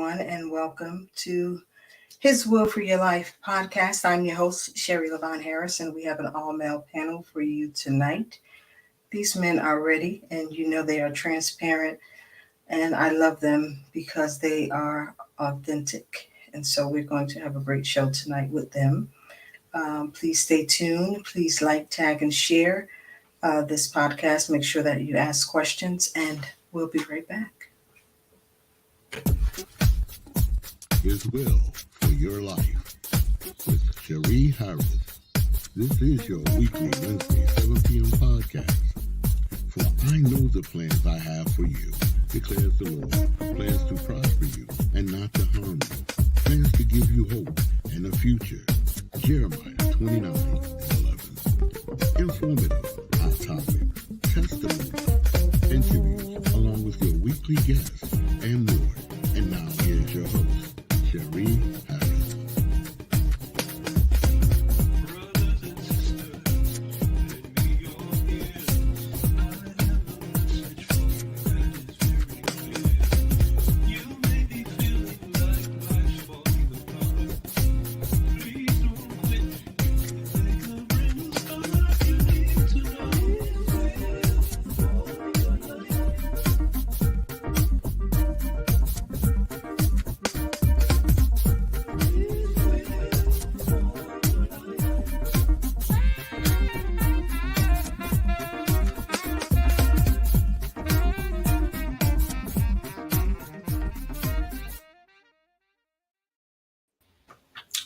everyone, and welcome to His Will for Your Life podcast. I'm your host, Sherry Levon Harris, and we have an all-male panel for you tonight. These men are ready, and you know they are transparent, and I love them because they are authentic. And so we're going to have a great show tonight with them. Please stay tuned. Please like, tag, and share this podcast. Make sure that you ask questions, and we'll be right back. His Will for Your Life with Cherie Harris. This is your weekly Wednesday 7 p.m. podcast. For I know the plans I have for you, declares the Lord, plans to prosper you and not to harm you, plans to give you hope and a future. Jeremiah 29:11. Informative, hot topics, testimonies, interviews, along with your weekly guests and more. And now here's your host, Cherie Harris.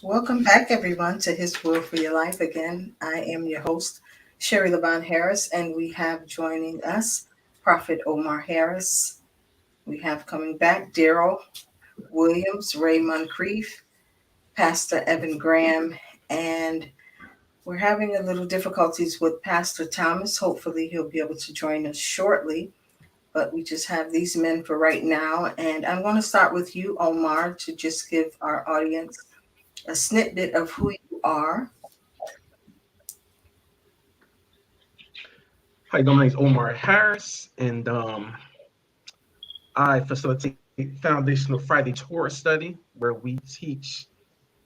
Welcome back, everyone, to His Will for Your Life. Again, I am your host, Sherry Levon Harris, and we have joining us Prophet Omar Harris. We have coming back Daryl Williams, Ray Moncrief, Pastor Evan Graham, and we're having a little difficulties with Pastor Thomas. Hopefully, he'll be able to join us shortly, but we just have these men for right now. And I'm going to start with you, Omar, to just give our audience a snippet of who you are. Hi, my name is Omar Harris, and I facilitate Foundational Friday Torah study, where we teach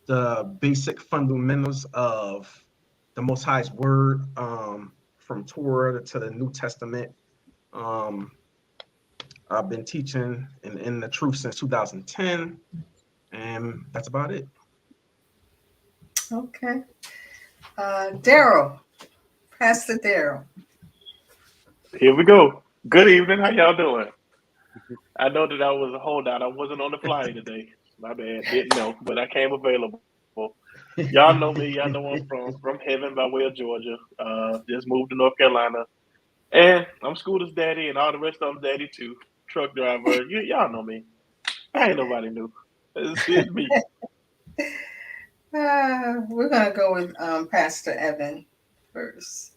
the basic fundamentals of the Most High's Word, from Torah to the New Testament. I've been teaching in the truth since 2010, and that's about it. Okay. Daryl, Pastor Daryl. Here we go. Good evening. How y'all doing? I know that I was a holdout. I wasn't on the flyer today. My bad. Didn't know, but I came available. Y'all know me. Y'all know I'm from heaven by way of Georgia. Just moved to North Carolina. And I'm Scooter's daddy and all the rest of them daddy too. Truck driver. Y'all know me. I ain't nobody new. It's me. We're going to go with Pastor Evan first.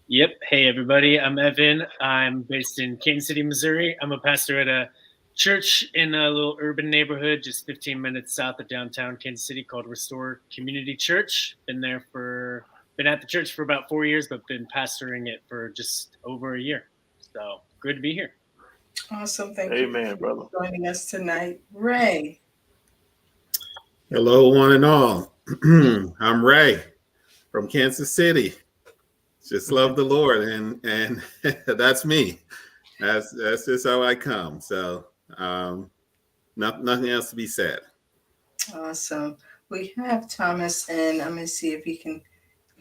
Yep. Hey, everybody. I'm Evan. I'm based in Kansas City, Missouri. I'm a pastor at a church in a little urban neighborhood just 15 minutes south of downtown Kansas City called Restore Community Church. Been at the church for about 4 years, but been pastoring it for just over a year. So good to be here. Awesome. Thank Amen, you brother. for joining us tonight. Ray. Hello, one and all. I'm Ray from Kansas City. Just love the Lord, and that's me. That's just how I come. So nothing else to be said. Awesome. We have Thomas, and I'm going to see if he can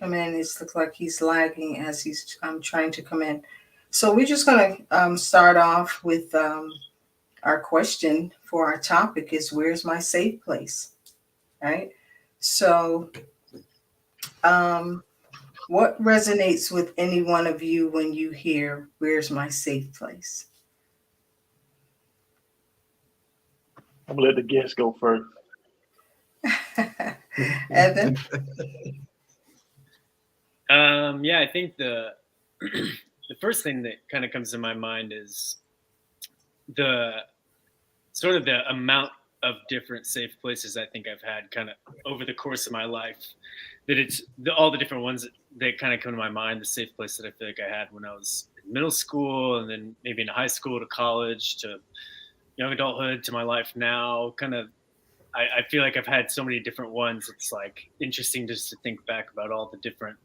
come in. It looks like he's lagging as he's trying to come in. So we're just going to start off with our question for our topic is, where's my safe place? Right? So what resonates with any one of you when you hear, where's my safe place? I'm going to let the guests go first. Evan? Yeah, I think the first thing that kind of comes to my mind is the sort of the amount of different safe places I think I've had kind of over the course of my life. That it's all the different ones that kind of come to my mind. The safe place that I feel like I had when I was in middle school, and then maybe in high school to college to young adulthood to my life now, kind of, I feel like I've had so many different ones. It's like interesting just to think back about all the different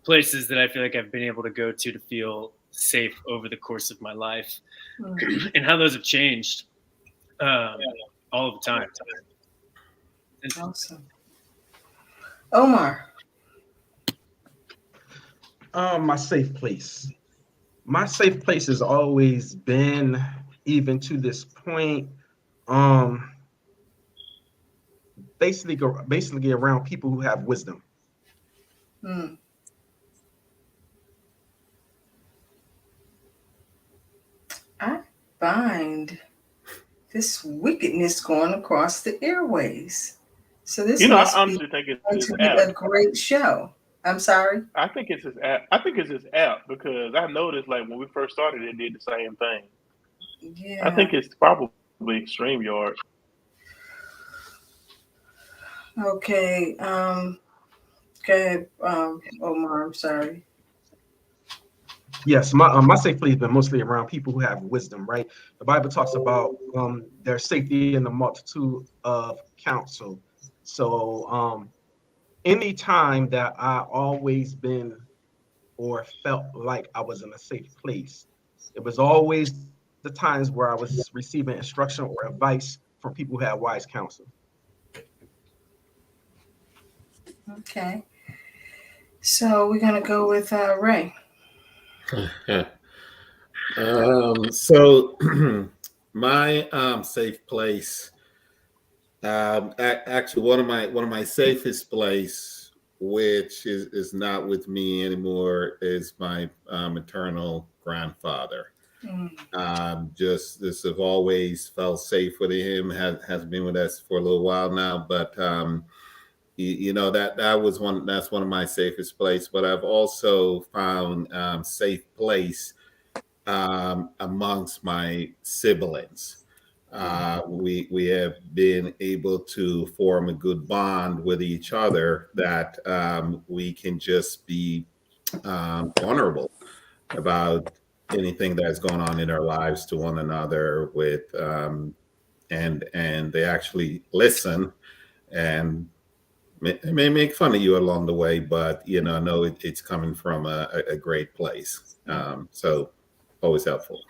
places that I feel like I've been able to go to feel safe over the course of my life, and how those have changed um, all of the time. Awesome. Omar. My safe place. My safe place has always been, even to this point, um, basically around people who have wisdom. Hmm. I find this wickedness going across the airways. So this I must be honestly think it's going this to be app. a great show. I'm sorry. I think it's this app. I think it's this app because I noticed like when we first started, it did the same thing. I Yeah. think it's probably StreamYard. Okay. Go ahead, Omar. I'm sorry. Yes, my safe place has been mostly around people who have wisdom, right? The Bible talks about their safety in the multitude of counsel. So any time that I always been or felt like I was in a safe place, it was always the times where I was receiving instruction or advice from people who had wise counsel. Okay. So we're gonna go with Ray. So my safe place, actually one of my safest place, which is not with me anymore, is my maternal grandfather. Mm. Just this have always felt safe with him. Has been with us for a little while now, but that's one of my safest place. But I've also found safe place amongst my siblings. We have been able to form a good bond with each other that we can just be vulnerable about anything that's going on in our lives to one another with and they actually listen and may make fun of you along the way, but know it's coming from a great place. So always helpful.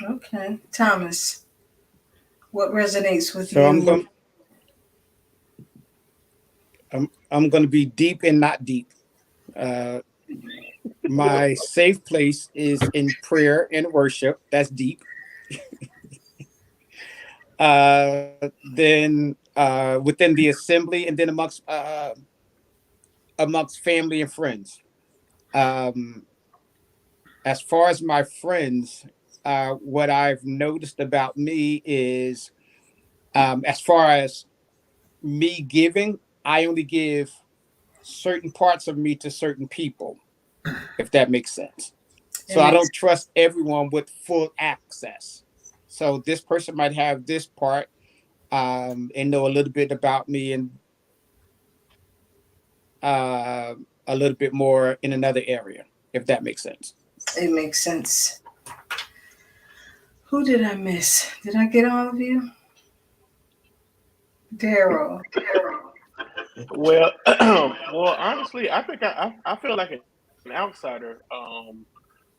Okay. Thomas, what resonates with So you? I'm going to be deep and not deep. Uh, my safe place is in prayer and worship. That's deep. Then within the assembly, and then amongst family and friends. Um, as far as my friends, what I've noticed about me is, as far as me giving, I only give certain parts of me to certain people, if that makes sense. It So I makes don't trust everyone with full access. So this person might have this part and know a little bit about me and uh, a little bit more in another area, if that makes sense. it makes sense. Who did I miss? Did I get all of you? Daryl. Well, well, honestly, I think I feel like an outsider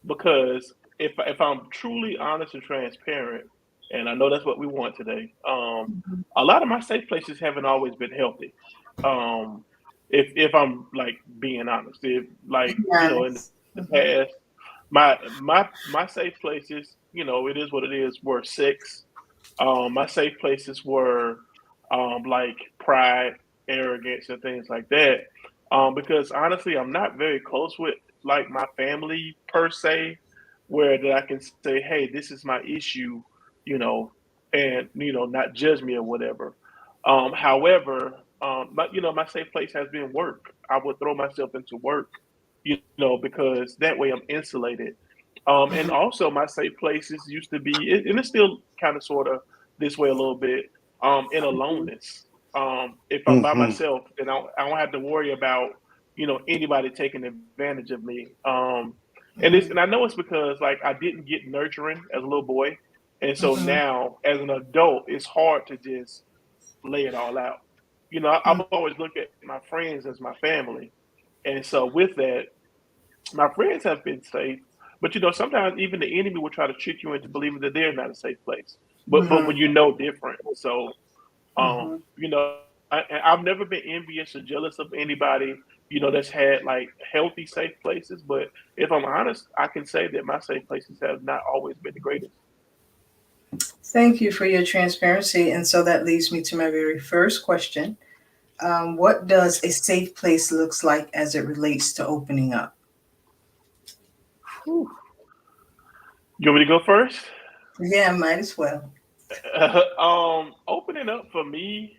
because if I'm truly honest and transparent, and I know that's what we want today, a lot of my safe places haven't always been healthy. Um, if I'm like being honest, if like Be in honest. the past, my safe places, it is what it is. Were six. My safe places were like pride, arrogance, and things like that. Because honestly, I'm not very close with like my family per se, where that I can say, "Hey, this is my issue," you know, and not judge me or whatever. However, my safe place has been work. I would throw myself into work, because that way I'm insulated. And also my safe places used to be, and it's still kind of sort of this way a little bit, in aloneness. If I'm by Mm-hmm. myself, then I don't have to worry about, anybody taking advantage of me. And I know it's because like I didn't get nurturing as a little boy, And so Mhm. now, as an adult, it's hard to just lay it all out. I've always looked at my friends as my family. And so with that, my friends have been safe. But sometimes even the enemy will try to trick you into believing that they're not a safe place. But when Mhm. you know different. So Mhm. I've never been envious or jealous of anybody, that's had like healthy safe places. But if I'm honest, I can say that my safe places have not always been the greatest. Thank you for your transparency. And so that leads me to my very first question. What does a safe place looks like as it relates to opening up? Whew. You want me to go first? Yeah, might as well. Opening up for me,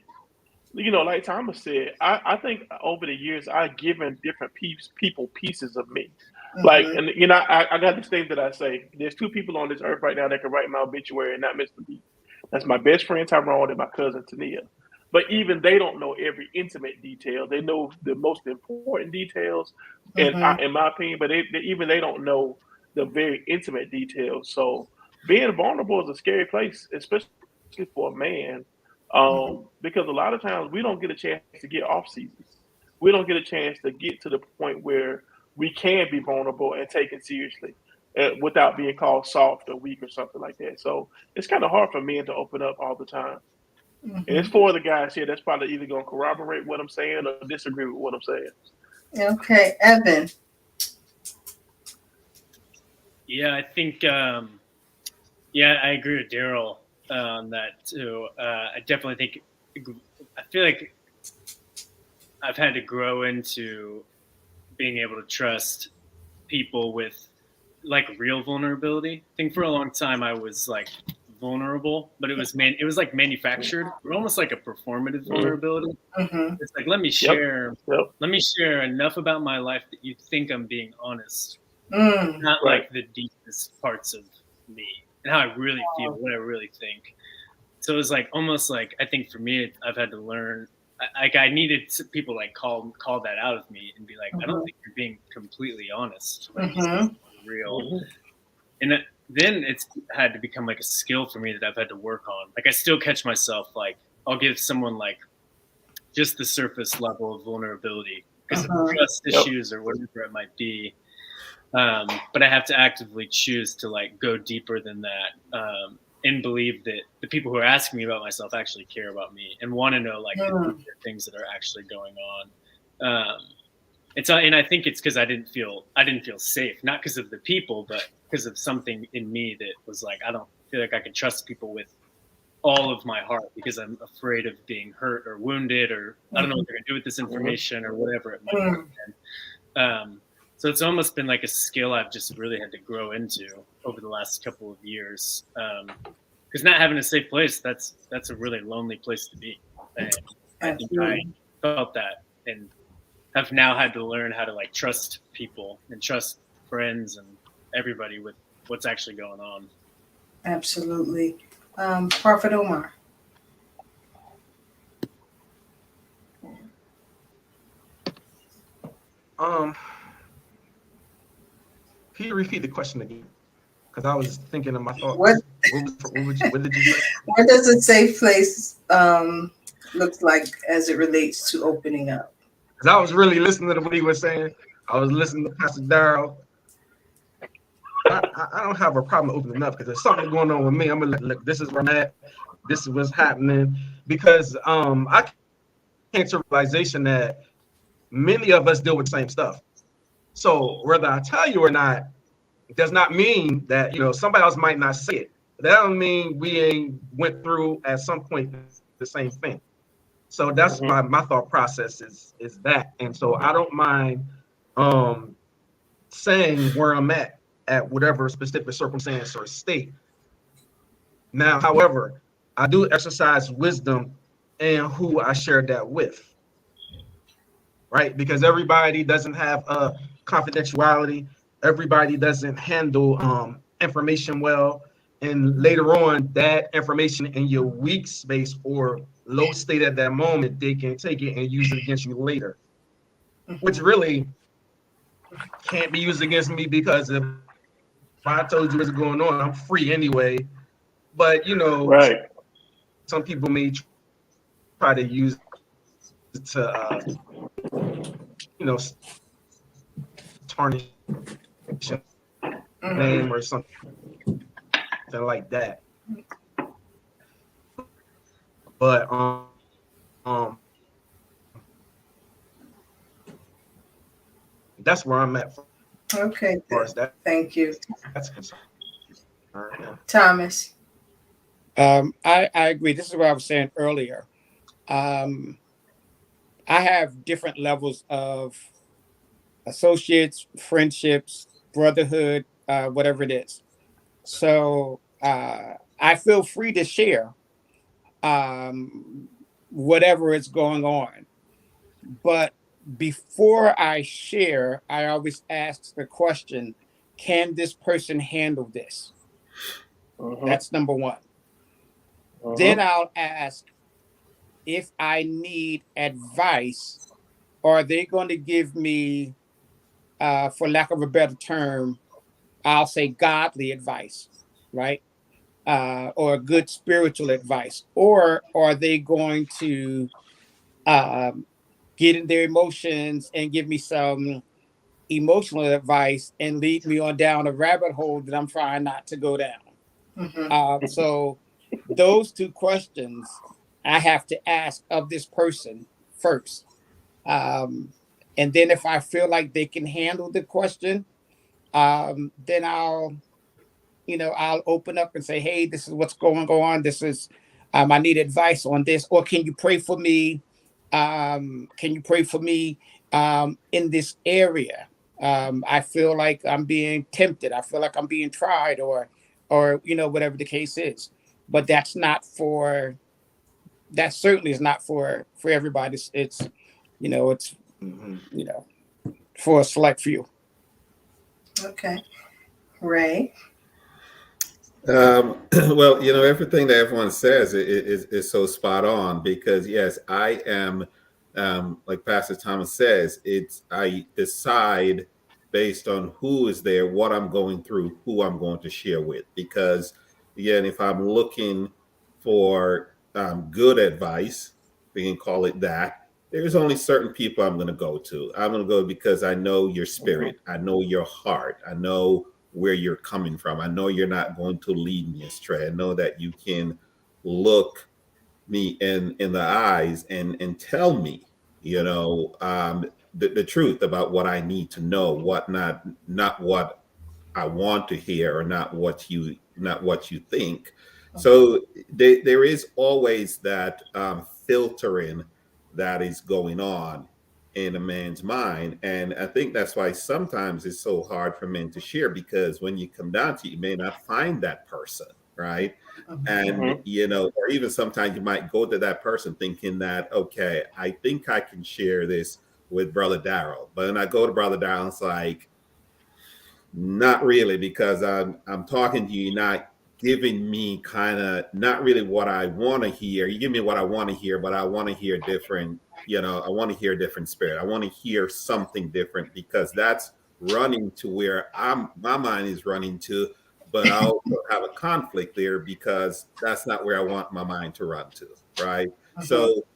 like Thomas said, I think over the years I've given different people pieces of me. Like, Mhm. and I got this thing that I say: there's two people on this earth right now that can write my obituary and not miss the beat. That's my best friend Tyrone and my cousin Tania. But even they don't know every intimate detail. They know the most important details, Mhm. in my opinion. But even they don't know the very intimate details. So being vulnerable is a scary place, especially for a man, Mhm. because a lot of times we don't get a chance to get off seasons. We don't get a chance to get to the point where we can be vulnerable and taken seriously, without being called soft or weak or something like that. So it's kind of hard for men to open up all the time. And it's Mhm. for the guys here that's probably either going to corroborate what I'm saying or disagree with what I'm saying. Okay, Evan. Yeah, I think. Yeah, I agree with Daryl on that too. I definitely think. I feel like I've had to grow into being able to trust people with like real vulnerability. I think for a long time I was like vulnerable, but it was like manufactured, or almost like a performative Mm. vulnerability. Mhm. It's like Yep. Yep. let me share enough about my life that you think I'm being honest, Mm. not Right. like the deepest parts of me and how I really feel, what I really think. So it was like almost like I think for me, I've had to learn. Like I needed people like call that out of me and be like, I don't Mhm. think you're being completely honest. Like this is Mhm. real. Hmm. And then it's had to become like a skill for me that I've had to work on. Like I still catch myself like I'll give someone like just the surface level of vulnerability because of Mhm. trust Yep. issues or whatever it might be. But I have to actively choose to like go deeper than that, and believe that the people who are asking me about myself actually care about me and want to know like the Mm. deeper things that are actually going on. Um, and I think it's because I didn't feel safe, not because of the people, but because of something in me that was like I don't feel like I can trust people with all of my heart because I'm afraid of being hurt or wounded or I don't know Mhm. what they're gonna do with this Hmm. information or whatever it might Mm. be. So it's almost been like a skill I've just really had to grow into over the last couple of years. Because not having a safe place, that's a really lonely place to be, and I think I Absolutely. felt that and have now had to learn how to like trust people and trust friends and everybody with what's actually going on. Absolutely. Prophet Omar. Um, can you repeat the question again? Because I was thinking of my What thoughts. What did you say? what does a safe place look like as it relates to opening up? Because I was really listening to what he was saying. I was listening to Pastor Darrell. I don't have a problem opening up because there's something going on with me. I'm gonna look. This is where I'm at. This is what's happening because I came to realization that many of us deal with the same stuff. So whether I tell you or not, it does not mean that somebody else might not say it. That don't mean we ain't went through at some point the same thing. So that's Hmm. why my thought process is that. And so I don't mind um saying where I'm at whatever specific circumstance or state. Now, however, I do exercise wisdom in who I share that with, right? Because everybody doesn't have confidentiality. Everybody doesn't handle information well. And later on, that information in your weak space or low state at that moment, they can take it and use it against you later, which Mhm. really can't be used against me because if I told you what's going on, I'm free anyway. But you know, Right. some people may try to use it to, you know, tarnish a Mm-hmm. name or something like that. But that's where I'm at Okay, far as thank you, that's concerned. Yeah. Thomas. I agree. This is what I was saying earlier. Um, I have different levels of associates, friendships, brotherhood, whatever it is. So I feel free to share whatever is going on. But before I share, I always ask the question, can this person handle this? Mm-hmm. That's number one. Then Mm-hmm. I'll ask if I need advice, are they going to give me, for lack of a better term, I'll say godly advice, right? Or good spiritual advice? Or are they going to um, get in their emotions and give me some emotional advice and lead me on down a rabbit hole that I'm trying not to go down? Mm-hmm. So those two questions I have to ask of this person first. Um, and then if I feel like they can handle the question, then I'll open up and say, hey, this is what's going on. This is, I need advice on this. Or can you pray for me? Can you pray for me in this area? I feel like I'm being tempted. I feel like I'm being tried, or whatever the case is. But that certainly is not for everybody. It's Mm-hmm. you know for a select few. Okay, Ray. Well, everything that everyone says is so spot on because, yes, I am, like Pastor Thomas says, I decide based on who is there, what I'm going through, who I'm going to share with. Because, again, if I'm looking for good advice, we can call it that, there's only certain people I'm going to go to. I'm going to go because I know your spirit, I know your heart, I know where you're coming from. I know you're not going to lead me astray. I know that you can look me in the eyes and tell me, the truth about what I need to know, what not what I want to hear, or not what you think. So there is always that filtering that is going on in a man's mind, and I think that's why sometimes it's so hard for men to share, because when you come down to it, you may not find that person, right? And Mm-hmm. or even sometimes you might go to that person thinking that, okay, I think I can share this with Brother Darrell, but then I go to Brother Darrell, it's like, not really, because I'm talking to you, not giving me kind of not really what I want to hear. You give me what I want to hear, but I want to hear different. I want to hear a different spirit. I want to hear something different, because that's running to where my mind is running to, but I also have a conflict there because that's not where I want my mind to run to, right? Mm-hmm. So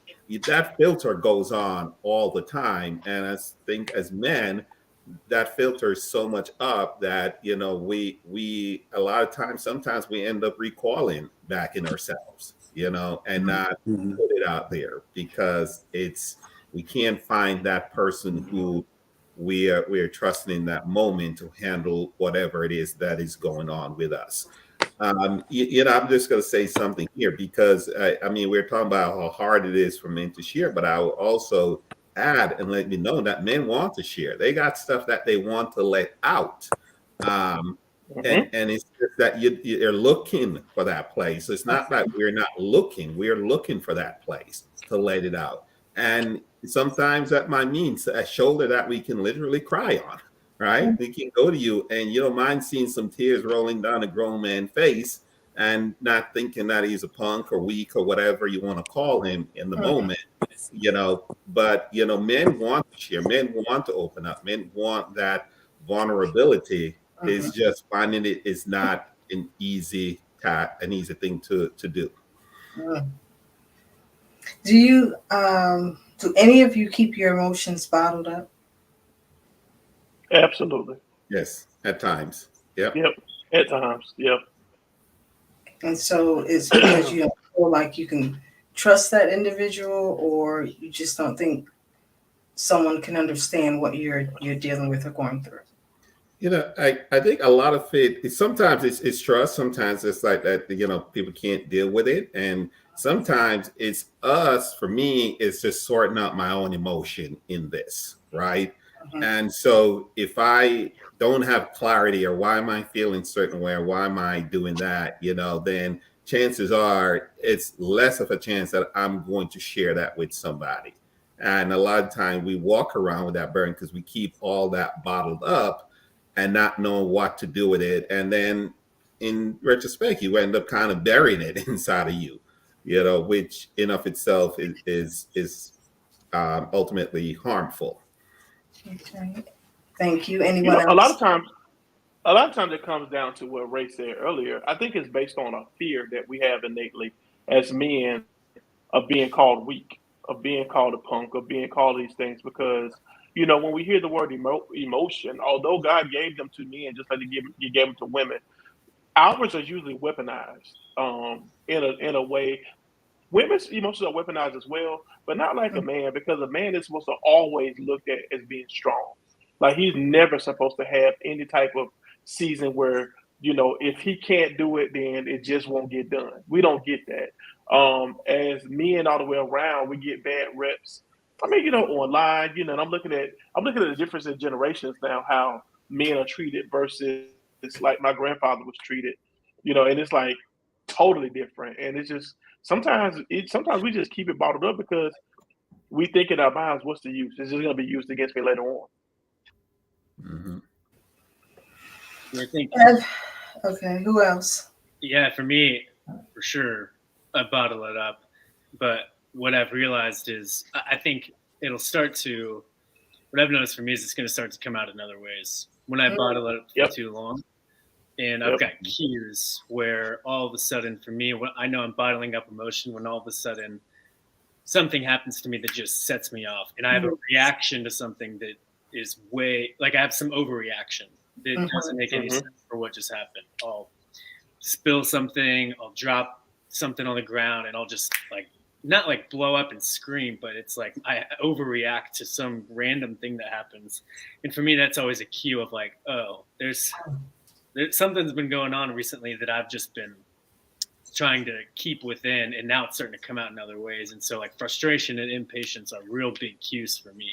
that filter goes on all the time, and I think as men that filters so much up that we a lot of times sometimes we end up recoiling back in ourselves, and not Mhm. put it out there because we can't find that person who we are trusting in that moment to handle whatever it is that is going on with us. I'm just going to say something here because I mean, we're talking about how hard it is for men to share, but I will also add and let me know that men want to share. They got stuff that they want to let out. Um, and Mm-hmm. it's just that you're looking for that place. It's not that we're not looking. We're looking for that place to let it out. And sometimes that might mean a shoulder that we can literally cry on, right? We can go to you and you don't mind seeing some tears rolling down a grown man's face and not thinking that he's a punk or weak or whatever you want to call him in the moment, but men want to share, men want to open up, men want that vulnerability. Mm-hmm. Is just finding it is not an easy an easy thing to do. Mm. Do you do any of you keep your emotions bottled up? Absolutely. Yes, at times. Yep. Yep. At times. Yep. And so it's because you don't feel like you can trust that individual, or you just don't think someone can understand what you're dealing with or going through. I think a lot of sometimes it's trust, sometimes it's like that, people can't deal with it. And sometimes it's us, for me, it's just sorting out my own emotion in this, right? Mhm. And so if I don't have clarity, or why am I feeling certain way, or why am I doing that, then chances are it's less of a chance that I'm going to share that with somebody. And a lot of time we walk around with that burden because we keep all that bottled up and not knowing what to do with it. And then in retrospect, you end up kind of burying it inside of you, which in of itself is ultimately harmful. Okay. Thank you. You Anyone know, else? a lot of times it comes down to what Ray said earlier. I think it's based on a fear that we have innately as men of being called weak, of being called a punk, of being called these things. Because when we hear the word emotion, although God gave them to men just like He gave them to women, ours are usually weaponized in a way. Women's emotions are weaponized as well, but not like a man, because a man is supposed to always looked at as being strong. Like he's never supposed to have any type of season where, if he can't do it, then it just won't get done. We don't get that. As men all the way around, we get bad reps. I mean, online, and I'm looking at the difference in generations now, how men are treated versus like my grandfather was treated, and it's like totally different. And it's just sometimes we just keep it bottled up because we think in our minds, what's the use? It's just going to be used against me later on. Mm-hmm. I think, Okay. Who else? yeah, for me, for sure, I bottle it up. But what I've realized is I think it'll start to, what I've noticed for me is it's going to start to come out in other ways. When I bottle it up for Yep. too long, and I've Yep. got cues where all of a sudden, for me, when I know I'm bottling up emotion, when all of a sudden something happens to me that just sets me off, and I have a reaction to something that is way, like I have some overreaction that doesn't make any sense for what just happened. I'll spill something, I'll drop something on the ground, and I'll just like not like blow up and scream, but it's like I overreact to some random thing that happens. And for me, that's always a cue of like, oh, there's something's been going on recently that I've just been trying to keep within, and now it's starting to come out in other ways. And so like frustration and impatience are real big cues for me,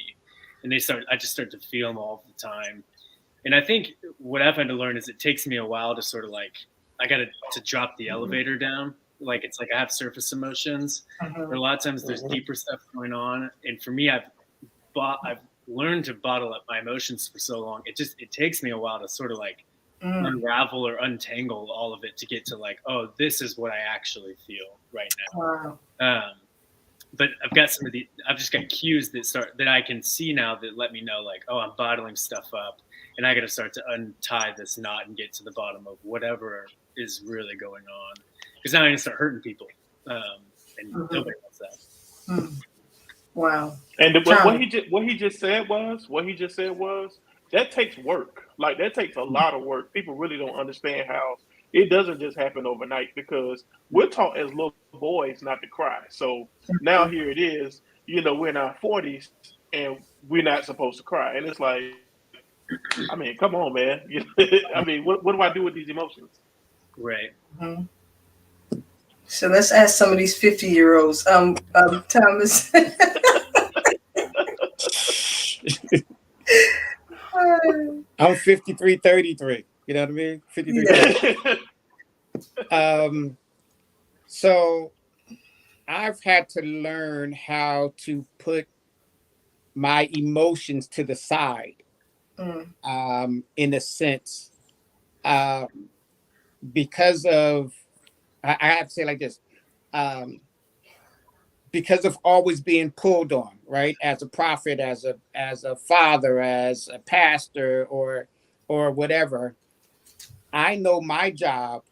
and I just start to feel them all the time. And I think what I've had to learn is it takes me a while to sort of like, I got to drop the elevator down. Like it's like I have surface emotions, but a lot of times there's deeper stuff going on. And for me, I've learned to bottle up my emotions for so long. It takes me a while to sort of like unravel or untangle all of it to get to like, oh, this is what I actually feel right now. Wow. But I've just got cues that I can see now that let me know like, oh, I'm bottling stuff up, and I got to start to untie this knot and get to the bottom of whatever is really going on. Because now I'm gonna start hurting people, and nobody wants that. Wow. And what he just said was that takes work. Like that takes a lot of work. People really don't understand how it doesn't just happen overnight, because we're taught as little boys not to cry. So now here it is, we're in our 40s and we're not supposed to cry. And it's like, I mean, come on, man. I mean, what do I do with these emotions? Right. So let's ask some of these 50-year-olds. Thomas. I'm 53-33. You know what I mean? 53. So I've had to learn how to put my emotions to the side, in a sense, because of, I have to say it like this, because of always being pulled on, right? As a prophet, as a father, as a pastor, or whatever. I know my job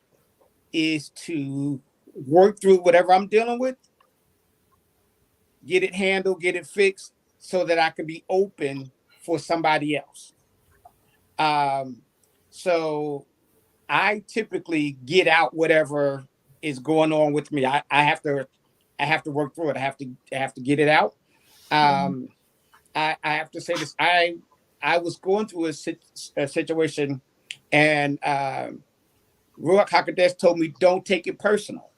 is to work through whatever I'm dealing with, get it handled, get it fixed, so that I can be open for somebody else. Um, so I typically get out whatever is going on with me. I have to work through it. I have to get it out. Mm. Um, I have to say this. I was going through a situation, and Ruach Hakodesh told me, don't take it personal.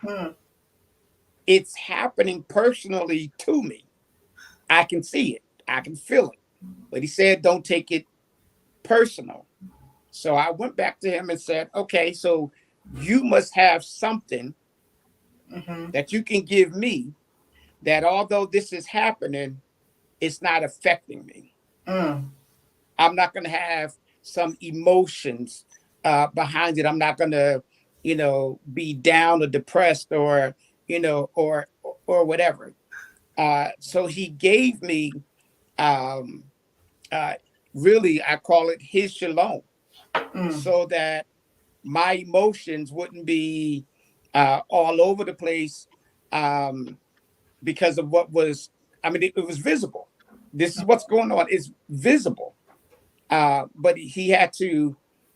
Mm. It's happening personally to me. I can see it. I can feel it. But he said, don't take it personal. So I went back to him and said, okay, so you must have something Mm-hmm. that you can give me that although this is happening, it's not affecting me. Mm. I'm not going to have some emotions behind it. I'm not going to, be down or depressed or, or whatever. So he gave me, um, uh, really, I call it his shalom, Mm. so that my emotions wouldn't be all over the place, um, because of what was, I mean, it was visible. This is what's going on. It's visible. But he had to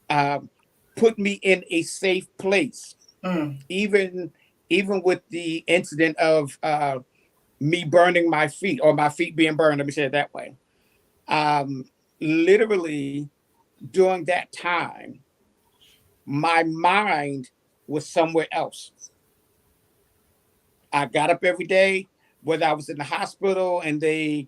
um, put me in a safe place, Mm. even even with the incident of me burning my feet, or my feet being burned. Let me say it that way. Um, Literally, during that time, my mind was somewhere else. I got up every day, whether I was in the hospital and they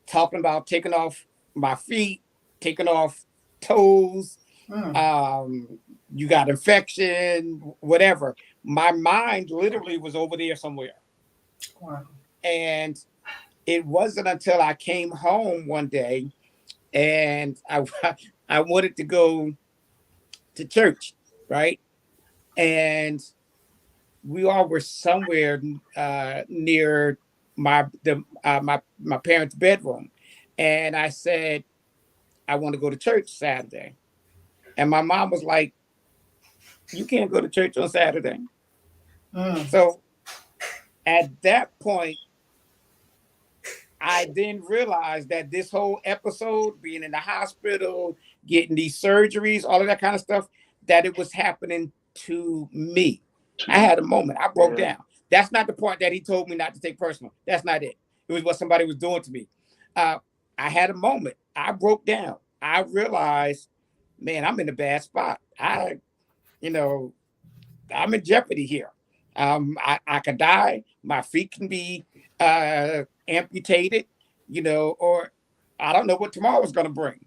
talking about taking off my feet, taking off toes, Mm. um, you got infection, whatever. My mind literally was over there somewhere. Wow. And it wasn't until I came home one day and I wanted to go to church, right? And we all were somewhere near my parents' bedroom, and I said I want to go to church Saturday, and my mom was like, "You can't go to church on Saturday." Mm. So at that point, I then realized that this whole episode, being in the hospital, getting these surgeries, all of that kind of stuff, that it was happening to me. I Two. had a moment. I broke Yeah. down. That's not the part that he told me not to take personal. That's not it. It was what somebody was doing to me. Uh, I had a moment. I broke down. I realized, man, I'm in a bad spot. You know, I'm in jeopardy here. I could die. My feet can be amputated, or I don't know what tomorrow is going to bring.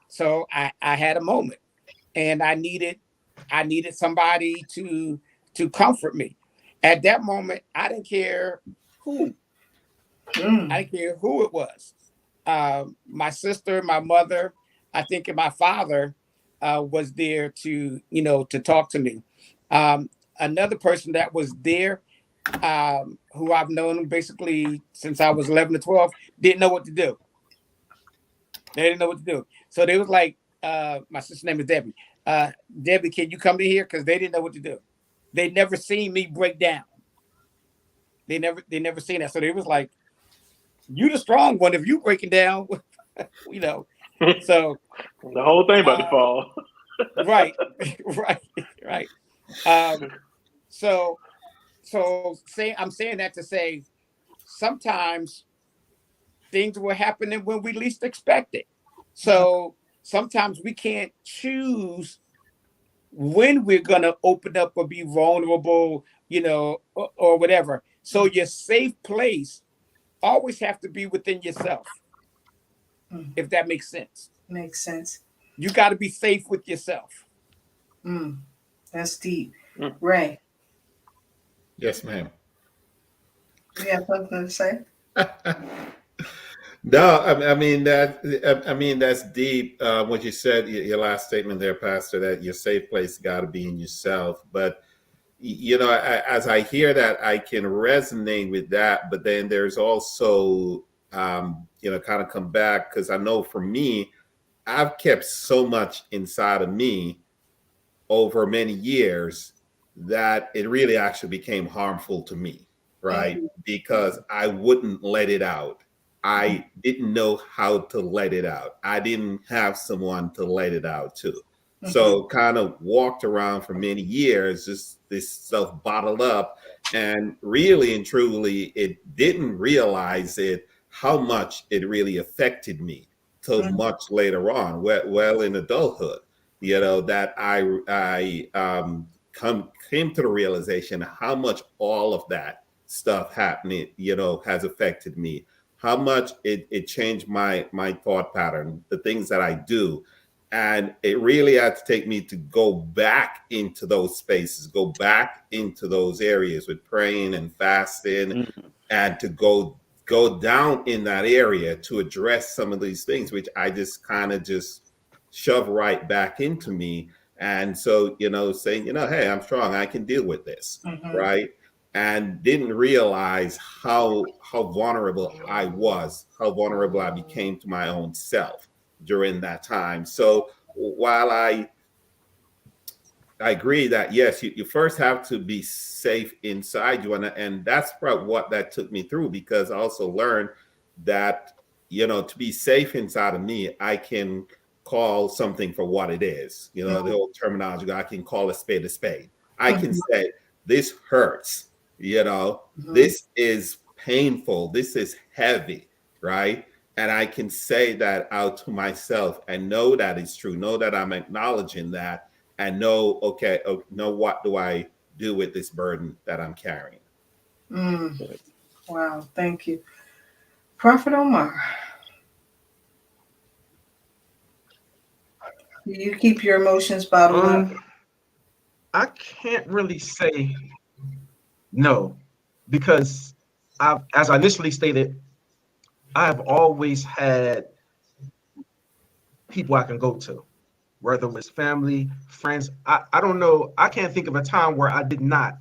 So I had a moment, and I needed somebody to comfort me. At that moment, I didn't care who. Mm. I didn't care who it was. My sister, my mother, I think, and my father was there to talk to me. Um, Another person that was there, who I've known basically since I was 11 to 12, didn't know what to do. They didn't know what to do. So they was like, my sister's name is Debbie. Debbie, can you come to here? Because they didn't know what to do. They never seen me break down. They never seen that. So they was like, you the strong one if you breaking down, you know. The So whole thing about to uh, fall. right, right, right. Um, so I'm saying that to say sometimes things were happening when we least expect it. So sometimes we can't choose when we're gonna open up or be vulnerable, or whatever. So your safe place always have to be within yourself, Mm. if that makes sense. Makes sense. You got to be safe with yourself. Mm. That's deep. Mm. Ray, Yes, ma'am. you have something to say? No, I mean that. I mean that's deep. What you said, your last statement there, Pastor, that your safe place got to be in yourself. But as I hear that, I can resonate with that. But then there's also, kind of come back, because I know for me, I've kept so much inside of me over many years that it really actually became harmful to me, right? Because I wouldn't let it out. I didn't know how to let it out. I didn't have someone to let it out to. So kind of walked around for many years, just this stuff bottled up. And really and truly, it didn't realize it, how much it really affected me till much later on, well in adulthood, that came to the realization how much all of that stuff happening, has affected me, how much it changed my thought pattern, the things that I do. And it really had to take me to go back into those spaces, go back into those areas with praying and fasting, and to go down in that area to address some of these things, which I just kind of just shove right back into me. And so, saying, hey, I'm strong, I can deal with this, right? And didn't realize how vulnerable I was, how vulnerable I became to my own self during that time. So while I agree that yes, you first have to be safe inside you, and that's probably what that took me through, because I also learned that to be safe inside of me, I can call something for what it is. The old terminology, I can call a spade a spade. I can say this hurts. This is painful. This is heavy, right? And I can say that out to myself and know that it's true. Know that I'm acknowledging that. And know, okay, what do I do with this burden that I'm carrying? Wow, thank you. Prophet Omar, do you keep your emotions bottled up? I can't really say no, because as I initially stated, I have always had people I can go to, whether it was family, friends. I don't know. I can't think of a time where I did not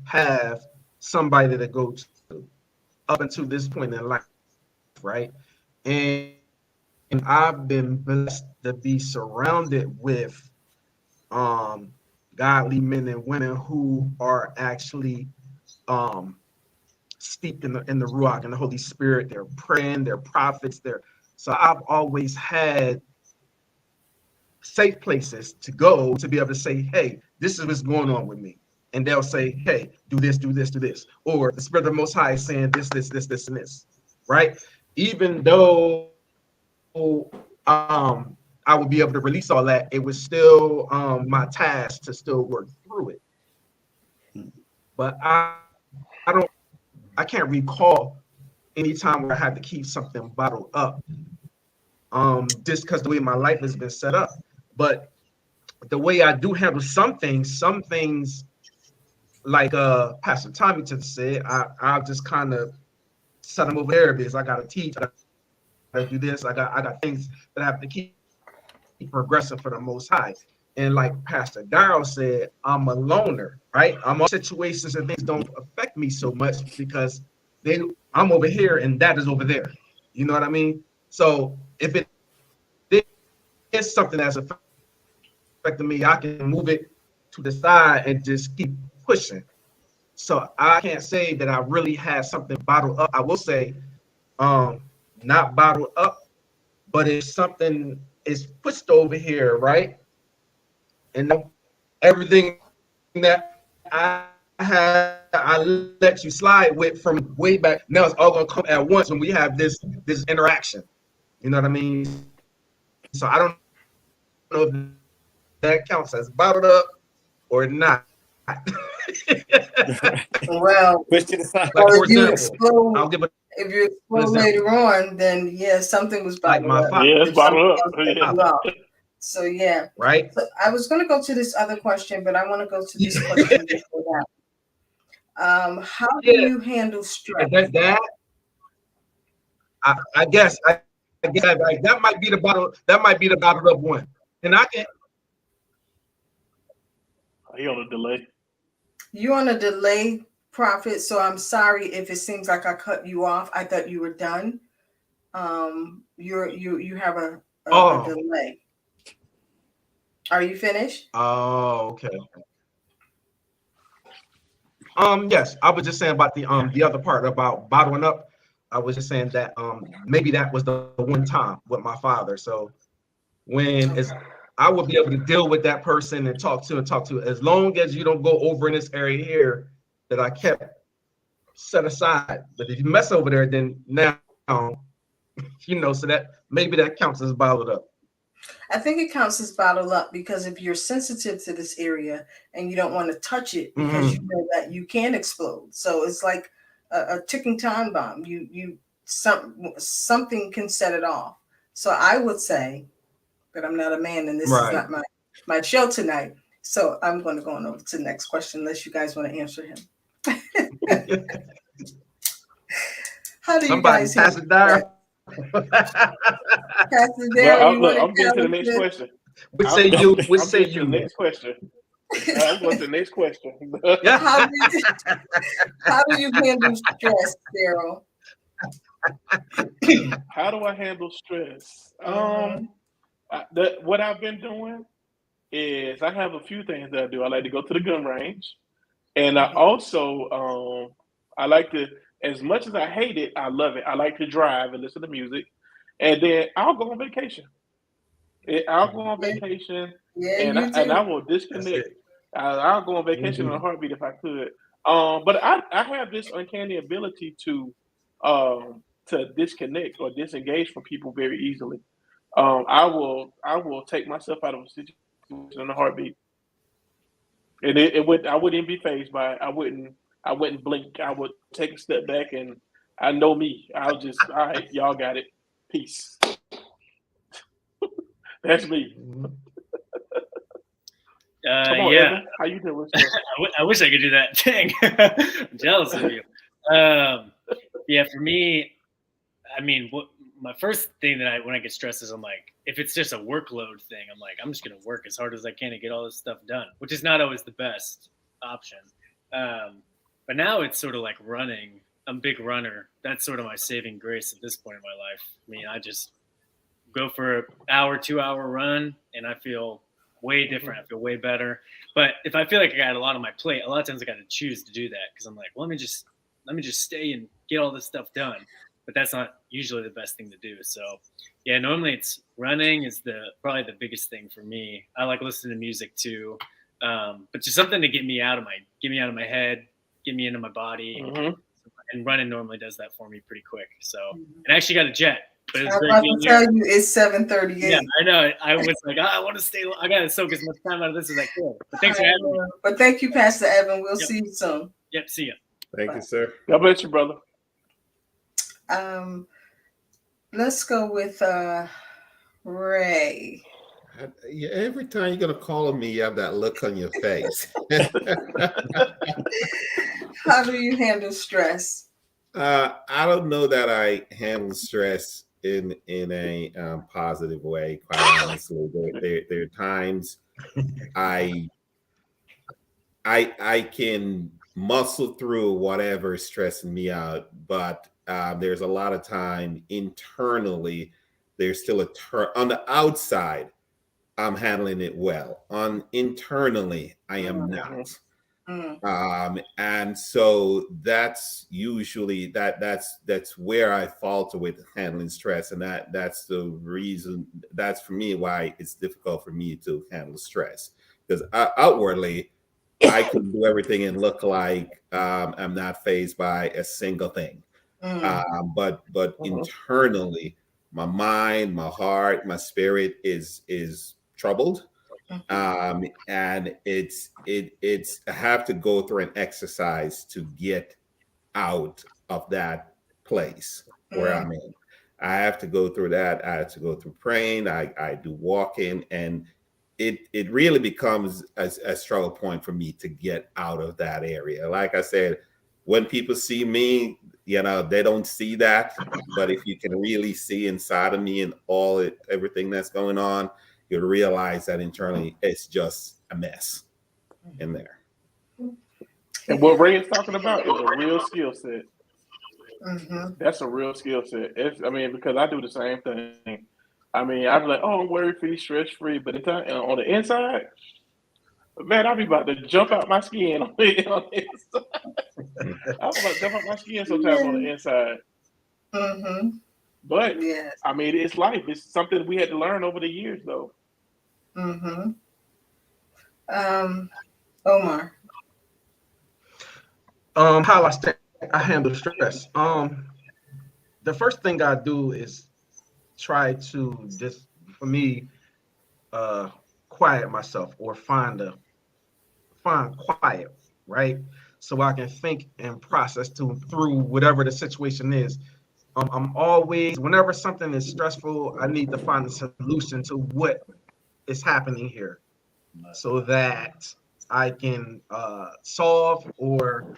have somebody to go to up until this point in life, right? And I've been blessed to be surrounded with godly men and women who are actually steeped in the Ruach and the Holy Spirit. They're praying, they're prophets, so I've always had safe places to go to be able to say, hey, this is what's going on with me. And they'll say, hey, do this, do this, do this. Or the Spirit of the Most High is saying this, this, this, this, and this. Right? Even though I would be able to release all that, it was still my task to still work through it. But I can't recall any time where I had to keep something bottled up. Just because the way my life has been set up. But the way I do handle some things like Pastor Tommy just said, I'll just kind of set them over there because I gotta teach, I gotta do this, I got things that I have to keep progressing for the Most High. And like Pastor Darrell said, I'm a loner, right? I'm on situations and things don't affect me so much because I'm over here and that is over there. You know what I mean? So if it is something that's affecting me, I can move it to the side and just keep pushing. So I can't say that I really had something bottled up. I will say, not bottled up, but if something is pushed over here, right? And everything that I had, I let you slide with from way back. Now it's all gonna come at once when we have this interaction. You know what I mean? So I don't know if that counts as bottled up or not. Well, Push to the side. Like for if you example, I'll explode, give if you an explode example. later on, then yeah, something was Like bottled my up. father, Yeah, it's If something bottled up. else set Yeah. you out. So yeah. right? So I was going to go to this other question, but I want to go to this question before that. How do Yeah, you handle stress? that I guess like, that might be the bottle. That might be the bottled up one. And I can. He on a delay. You're on a delay, Prophet. So I'm sorry if it seems like I cut you off. I thought you were done. You have a Oh, delay. Are you finished? Oh, okay. Yes, I was just saying about the other part about bottling up. I was just saying that maybe that was the one time with my father. So when Okay. is I would be able to deal with that person and talk to as long as you don't go over in this area here that I kept set aside. But if you mess over there, then now so that maybe that counts as bottled up. I think it counts as bottled up because if you're sensitive to this area and you don't want to touch it because you Mm-hmm. know that you can explode. So it's like a ticking time bomb. Something can set it off. So I would say, but I'm not a man and this is Right. not my show tonight. So I'm going to go on over to the next question unless you guys want to answer him. How do you Somebody guys pass handle it down. that? Pastor Well, Daryl, you look, want I'm to getting to the challenge next this? question. What I'm, say I'm, you? What I'm say getting to the you? next question. I'm going to the next question. Yeah. How do you, how do you handle stress, Daryl? How do I handle stress? Mm-hmm. What I've been doing is I have a few things that I do. I like to go to the gun range, and I Mm-hmm. also I like to, as much as I hate it, I love it. I like to drive and listen to music, and then I'll go on vacation. I'll go on Yeah, vacation, yeah, and you I do. will That's disconnect. it. I'll go on vacation in a Mhm. heartbeat if I could. But I have this uncanny ability to disconnect or disengage from people very easily. I will take myself out of a situation in a heartbeat, and I wouldn't even be phased by it. I wouldn't blink. I would take a step back, and I know me. I'll just, all right, y'all got it. Peace. That's me. Come on, Yeah, Evan. How you doing, sir? I wish I could do that. Dang, I'm jealous of you. Um, yeah, for me, I mean, what my first thing that when I get stressed is I'm like, if it's just a workload thing, I'm like, I'm just gonna work as hard as I can to get all this stuff done, which is not always the best option. Um, but now it's sort of like running. I'm a big runner. That's sort of my saving grace at this point in my life. I mean, I just go for an hour, 2 hour run, and I feel way different. I feel way better. But if I feel like I got a lot on my plate, a lot of times I got to choose to do that because I'm like, well, let me just stay and get all this stuff done. But that's not usually the best thing to do. So yeah, normally it's running is probably the biggest thing for me. I like listening to music too, but just something to get me out of my head, get me into my body, Mm-hmm. and running normally does that for me pretty quick. So, Mhm. and I actually got a jet, but it was I'm great about being to here. tell you it's Yeah, 7:38. I know. I was like, I want to stay. I got to soak as much time out of this as I can. But thanks for having me. But thank you, Pastor Evan. We'll Yep. see you soon. Yep. See ya. Thank you, Bye. sir. God bless you, brother. Um, let's go with Ray. Yeah, every time you're gonna call on me, you have that look on your face. How do you handle stress? I don't know that I handle stress in a positive way. Quite honestly, there are times I I can muscle through whatever is stressing me out, but there's a lot of time internally. There's still on the outside. I'm handling it well. On internally, I am Mm-hmm. not. Mm, And so that's usually that's where I falter with handling stress, and that's the reason. That's for me why it's difficult for me to handle stress, because outwardly I can do everything and look like I'm not phased by a single thing. mm, But internally, my mind, my heart, my spirit is troubled. mhm, And it's I have to go through an exercise to get out of that place where mm, I'm in. I have to go through that. I have to go through praying. I do walking, and it really becomes a struggle point for me to get out of that area. Like I said, when people see me, they don't see that. But if you can really see inside of me and everything that's going on, you'll realize that internally it's just a mess in there. And what Ray is talking about is a real skill set. mhm, That's a real skill set. I mean, because I do the same thing. I mean, I'd be like, oh, I'm worry free, stress free, but on the inside, man, I'll be about to jump out my skin on the inside. I'm about to jump out my skin sometimes on the Yeah. inside. Mm-hmm. But Yes. I mean, it's life. It's something we had to learn over the years, though. Mm-hmm. Um, Omar. How I handle stress. The first thing I do is try to just, for me, uh quiet myself, or find quiet, right? So I can think and process through whatever the situation is. I'm always, whenever something is stressful, I need to find a solution to what is happening here, so that I can solve or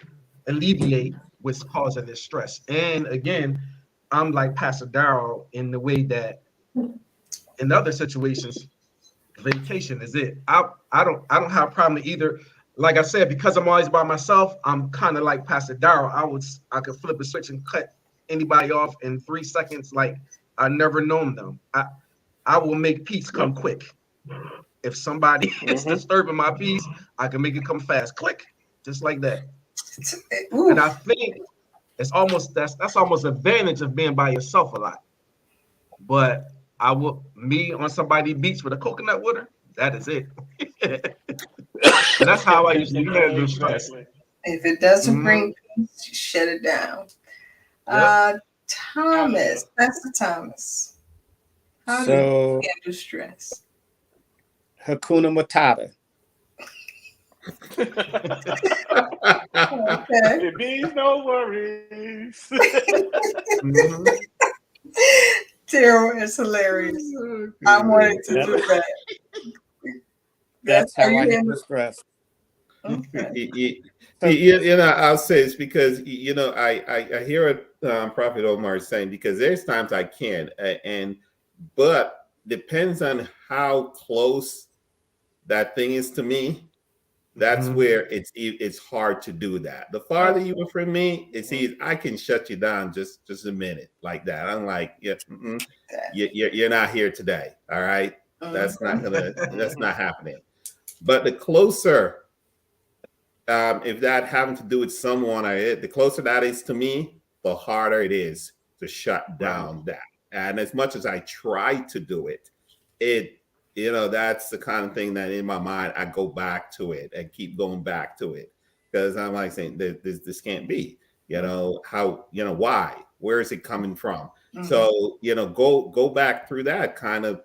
alleviate what's causing this stress. And again, I'm like Pastor Darrell in the way that in other situations, vacation is it. I don't have a problem either. Like I said, because I'm always by myself, I'm kind of like Pastor Darrell. I could flip a switch and cut anybody off in 3 seconds. Like I never known them. I will make peace come Yep. quick. If somebody is Mm-hmm. disturbing my peace, I can make it come fast. Click, just like that. And I Oof. think that's almost advantage of being by yourself a lot. But I will me on somebody beach with a coconut water. That is it. So that's how I usually handle stress. Exactly. If it doesn't Hmm. bring peace, shut it down. Yep. Thomas, Pastor Thomas, how do you So handle stress? Hakuna Matata. Okay. It means no worries. Hmm. Terrell is hilarious. I wanted to do that. That's That's how how you I handle handle stress. Okay. So I'll say it's because I hear what Prophet Omar is saying, because there's times I can, but depends on how close that thing is to me. That's Hmm. where it's hard to do that. The farther you are from me, it's easy. I can shut you down just a minute like that. I'm like, yeah, That. you're not here today. All right, that's Hmm. not happening. But the closer, if that having to do with someone, the closer that is to me, the harder it is to shut Right. down that. And as much as I try to do it, it that's the kind of thing that in my mind I go back to it and keep going back to it, because I'm like saying this can't be. How, why? Where is it coming from? Mhm. So go back through that kind of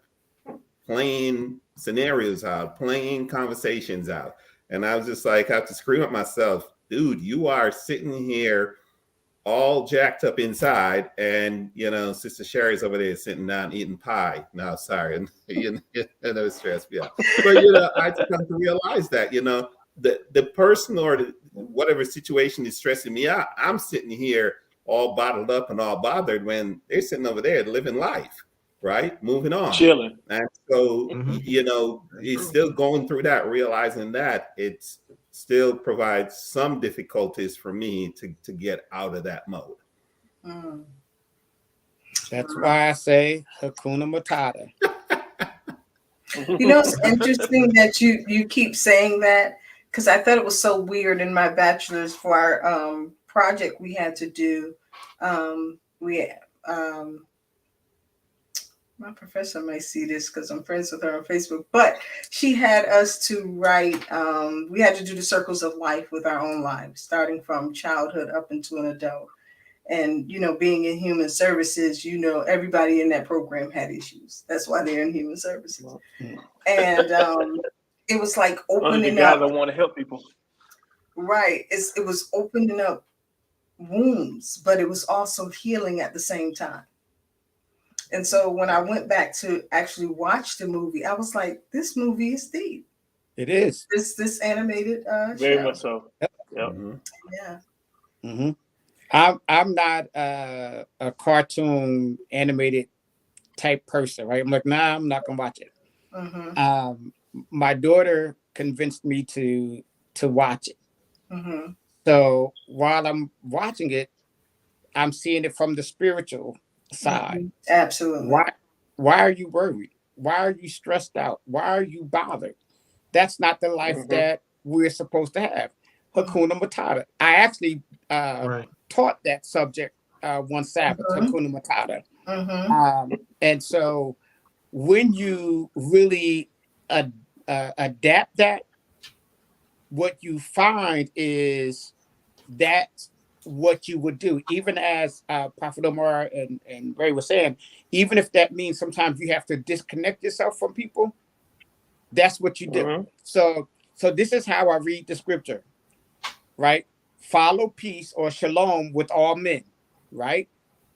playing scenarios out, playing conversations out. And I was just like, I have to scream at myself, dude, you are sitting here all jacked up inside, and Sister Sherry's over there sitting down eating pie. No, sorry, no stress, yeah. But I just come to realize that the person or whatever situation is stressing me out, I'm sitting here all bottled up and all bothered when they're sitting over there living life, right, moving on. Chilling. And so Hmm. That's it's true. still going through that, realizing that it's still provides some difficulties for me to get out of that mode. Mm. that's why I say Hakuna Matata. You know, it's interesting that you keep saying that, because I thought it was so weird in my bachelor's for our project we had to do. We My professor might see this because I'm friends with her on Facebook, but she had us to write. We had to do the circles of life with our own lives, starting from childhood up into an adult. And being in human services, everybody in that program had issues. That's why they're in human services. Mm. And it was like Only the opening guys up. that want to help people. Right. It was opening up wounds, but it was also healing at the same time. And so when I went back to actually watch the movie, I was like, this movie is deep. It is. This animated Very show. much so. Yep. Mm-hmm. Yeah. Mm-hmm. I'm not a cartoon animated type person, right? I'm like, nah, I'm not gonna watch it. Mm-hmm. My daughter convinced me to watch it. Mm-hmm. So while I'm watching it, I'm seeing it from the spiritual side. Mm-hmm. Absolutely. Why? Why are you worried? Why are you stressed out? Why are you bothered? That's not the life Mm-hmm. that we're supposed to have. Hakuna Matata. I actually Right. taught that subject one Sabbath, Mhm. Hakuna Matata. Mhm. And so when you really adapt that, what you find is that's what you would do. Even as Prophet Omar and Ray was saying, even if that means sometimes you have to disconnect yourself from people, that's what you do. Mm-hmm. So this is how I read the scripture, right? Follow peace or shalom with all men, right?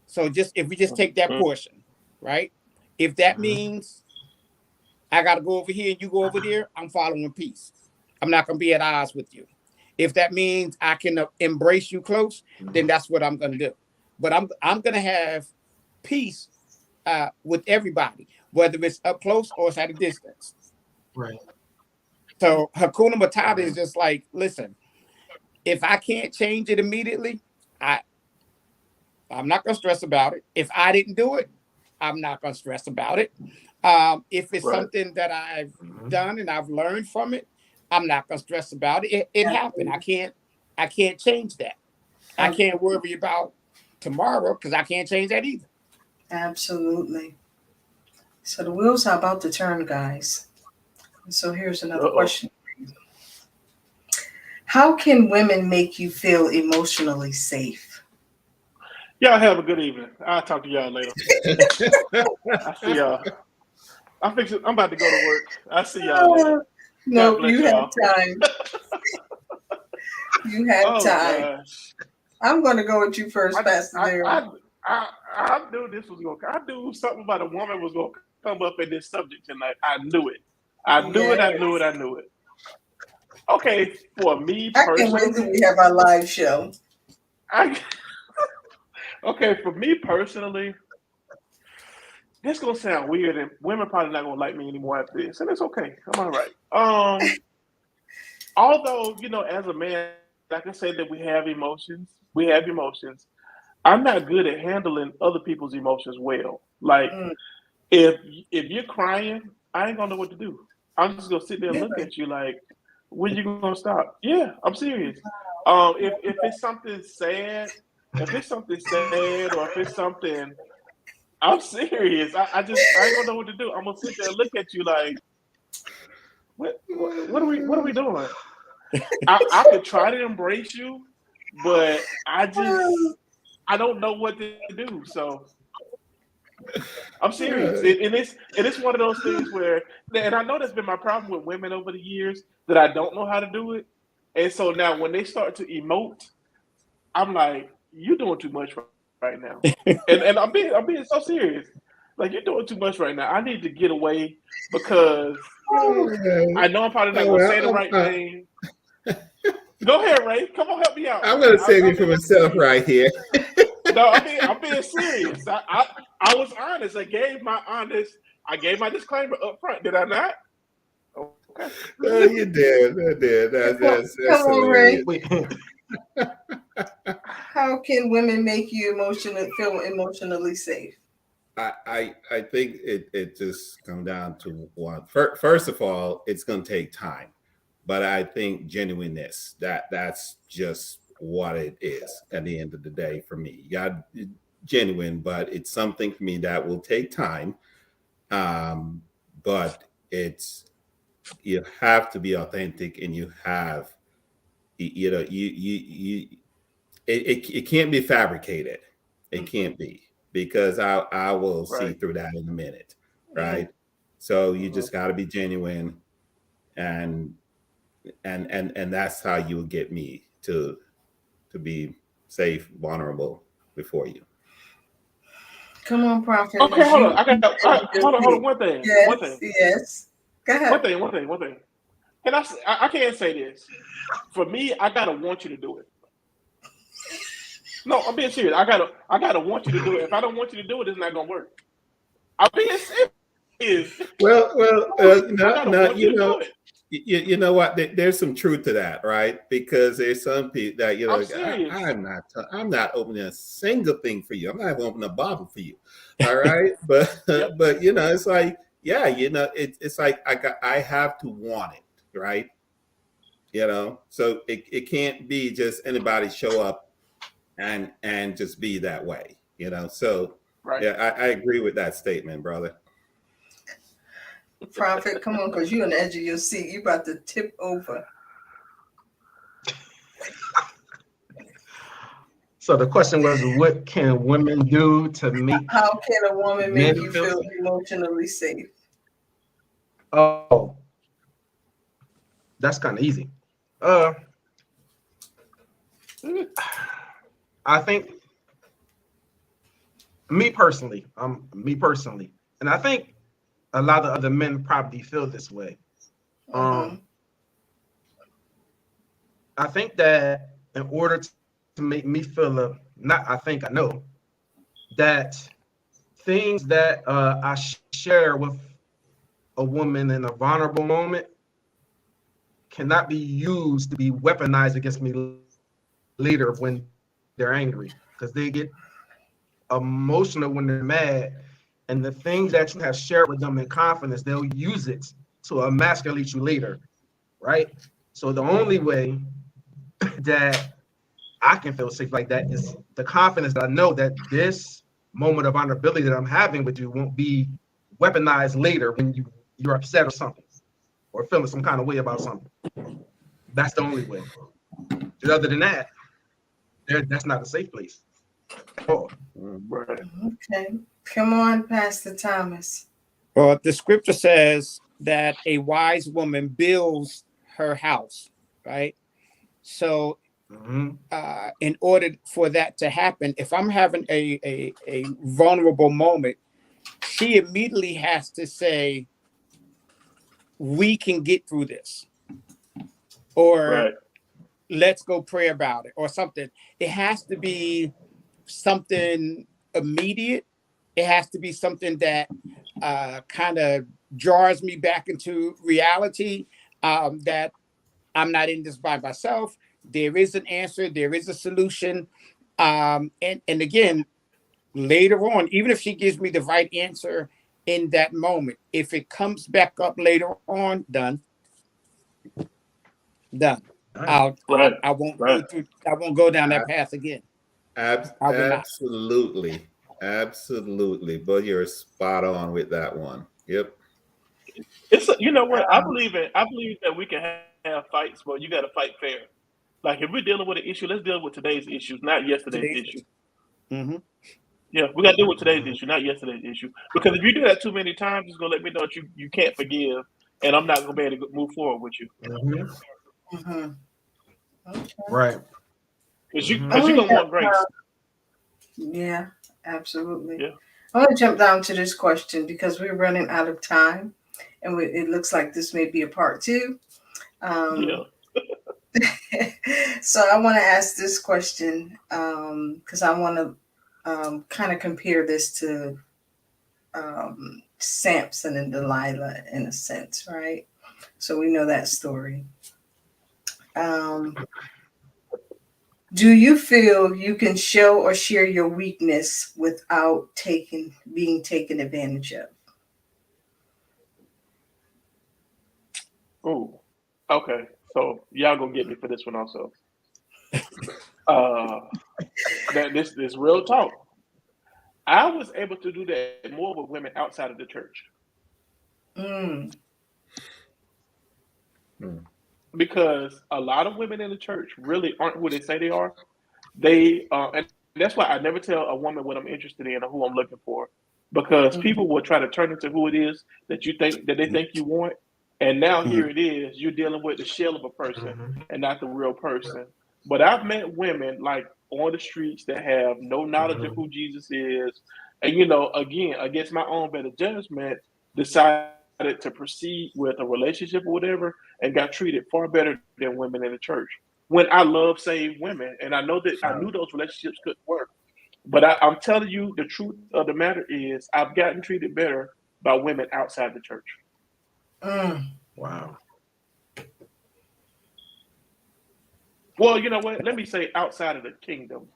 So just if we just take that portion, right? If that Mhm. means I got to go over here and you go over there, I'm following peace. I'm not going to be at odds with you. If that means I can embrace you close, then that's what I'm going to do. But I'm going to have peace with everybody, whether it's up close or it's at a distance. Right. So Hakuna Matata is Right. just like, listen, if I can't change it immediately, I I'm not gonna stress about it. If I didn't do it, I'm not gonna stress about it. If it's Right. something that I've Mhm. done and I've learned from it, I'm not gonna stress about it. It happened. I can't change that. I Ab- can't worry about tomorrow because I can't change that either. Absolutely. So the wheels are about to turn, guys. So here's another Uh-oh. question. How can women make you feel emotionally safe? Y'all have a good evening. I'll talk to y'all later. I see y'all. I'm about to go to work. I see y'all later. God No, bless you have y'all. time. You have Oh time. gosh. I'm going to go with you first, I Pastor I Darrell. I I, I knew this was gonna. I knew something about a woman was gonna come up in this subject tonight. I knew it. I knew it. I knew it. Yes. I knew it. Okay, for me I can't wait till personally, we have our live show. I okay for me personally. This gonna sound weird, and women probably not gonna like me anymore after this, and it's okay. I'm all right. Although as a man, I can say that we have emotions. We have emotions. I'm not good at handling other people's emotions well. Like Mm, if if you're crying, I ain't gonna know what to do. I'm just gonna sit there and look really? at you like, when you gonna stop? Yeah, I'm serious. If it's something sad, or if it's something, I'm serious. I ain't gonna know what to do. I'm gonna sit there and look at you like, what are we doing? I could try to embrace you, but I don't know what to do. So I'm serious. And it's one of those things where, and I know that's been my problem with women over the years, that I don't know how to do it. And so now when they start to emote, I'm like, you're doing too much right now. And I'm being so serious. Like, you're doing too much right now. I need to get away because I know I'm probably not gonna say the Well, right thing. Go ahead, Ray. Come on, help me out, I'm man. going to save I you mean, from I'm myself serious. right here. No, I'm being serious. I was honest. I gave my disclaimer up front. Did I not? Okay. Oh, you did. I did. That's Come on, Ray. hilarious. Wait. How can women make you feel emotionally safe? I think it just comes down to one. First of all, it's going to take time, but I think genuineness, that's just what it is at the end of the day for me. You got genuine, but it's something for me that will take time. Um, but it's you have to be authentic, and you have you it can't be fabricated. It can't be, because I will see Right. through that in a minute, Mm-hmm. right? So you Mm-hmm. just got to be genuine, and and that's how you will get me to be safe, vulnerable before you. Come on, Prophet, Okay, because hold on. you Hold on. Hold on. me. One thing. One Yes, thing. yes. Go One ahead. thing. One thing. One thing. And I can't say this. For me, I gotta want you to do it. No, I'm being serious. I gotta want you to do it. If I don't want you to do it, it's not gonna work. I'm being serious. Well, I no, gotta no, want you to do it. you know what? There's some truth to that, right? Because there's some people that I'm serious. I'm not opening a single thing for you. I'm not even opening a bottle for you. All right, but Yep. but it's like, yeah, it's like I have to want it, right? So it can't be just anybody show up and just be that way. So Right. yeah, I agree with that statement, brother. Prophet, come on, because you're on the edge of your seat. You about to tip over. So the question was, what can women do to make How can a woman men make you feel feel safe? emotionally safe? Oh, that's kind of easy. Uh, I think me personally, and I think a lot of other men probably feel this way. Mm-hmm. Um, I think that in order to make me feel not, I think I know that things that I share with a woman in a vulnerable moment cannot be used to be weaponized against me later when they're angry, because they get emotional when they're mad, and the things that you have shared with them in confidence, they'll use it to emasculate you later, right? So the only way that I can feel safe like that is the confidence that I know that this moment of vulnerability that I'm having with you won't be weaponized later when you're upset or something, or feeling some kind of way about something. That's the only way. Because other than that, that's not a safe place at all. Right. Okay. Come on, Pastor Thomas. Well, the scripture says that a wise woman builds her house, right? So, Mm-hmm. in order for that to happen, if I'm having a vulnerable moment, she immediately has to say, "We can get through this," or Right. "Let's go pray about it," or something. It has to be something immediate. It has to be something that kind of jars me back into reality, that I'm not in this by myself. There is an answer, there is a solution. And again, later on, even if she gives me the right answer in that moment, if it comes back up later on, done. All right. I won't go Right. through. I won't go down that path again. I will not. Absolutely, absolutely. But you're spot on with that one. Yep. You know what? I believe that we can have fights, but you got to fight fair. Like if we're dealing with an issue, let's deal with today's issues, not yesterday's Today's. issue. Mm-hmm. Yeah, we got to deal with today's Mm-hmm. issue, not yesterday's issue. Because if you do that too many times, it's gonna let me know that you can't forgive, and I'm not gonna be able to move forward with you. Mm-hmm. Mm-hmm. Okay. Right. Because Mm-hmm. I you're want gonna to want grace. yeah, absolutely. Yeah. I want to jump down to this question because we're running out of time, and it looks like this may be a part two. Yeah. Um, so I want to ask this question because I want to kind of compare this to Samson and Delilah in a sense, right? So we know that story. Um, do you feel you can show or share your weakness without being taken advantage of? Ooh. Okay. So y'all gonna get me for this one also. Uh, that this real talk. I was able to do that more with women outside of the church Mm, Mm. because a lot of women in the church really aren't who they say they are. And that's why I never tell a woman what I'm interested in or who I'm looking for, because mhm, people will try to turn into who it is that they think you want, and now Mm-hmm. here it is, you're dealing with the shell of a person Mm-hmm. and not the real person. But I've met women like on the streets that have no knowledge of Mm-hmm. who Jesus is, and again, against my own better judgment, decided to proceed with a relationship or whatever, and got treated far better than women in the church when I love saved women, and I know that I knew those relationships couldn't work. But I'm telling you, the truth of the matter is, I've gotten treated better by women outside the church. mm. Wow. Well, you know what? Let me say outside of the kingdom.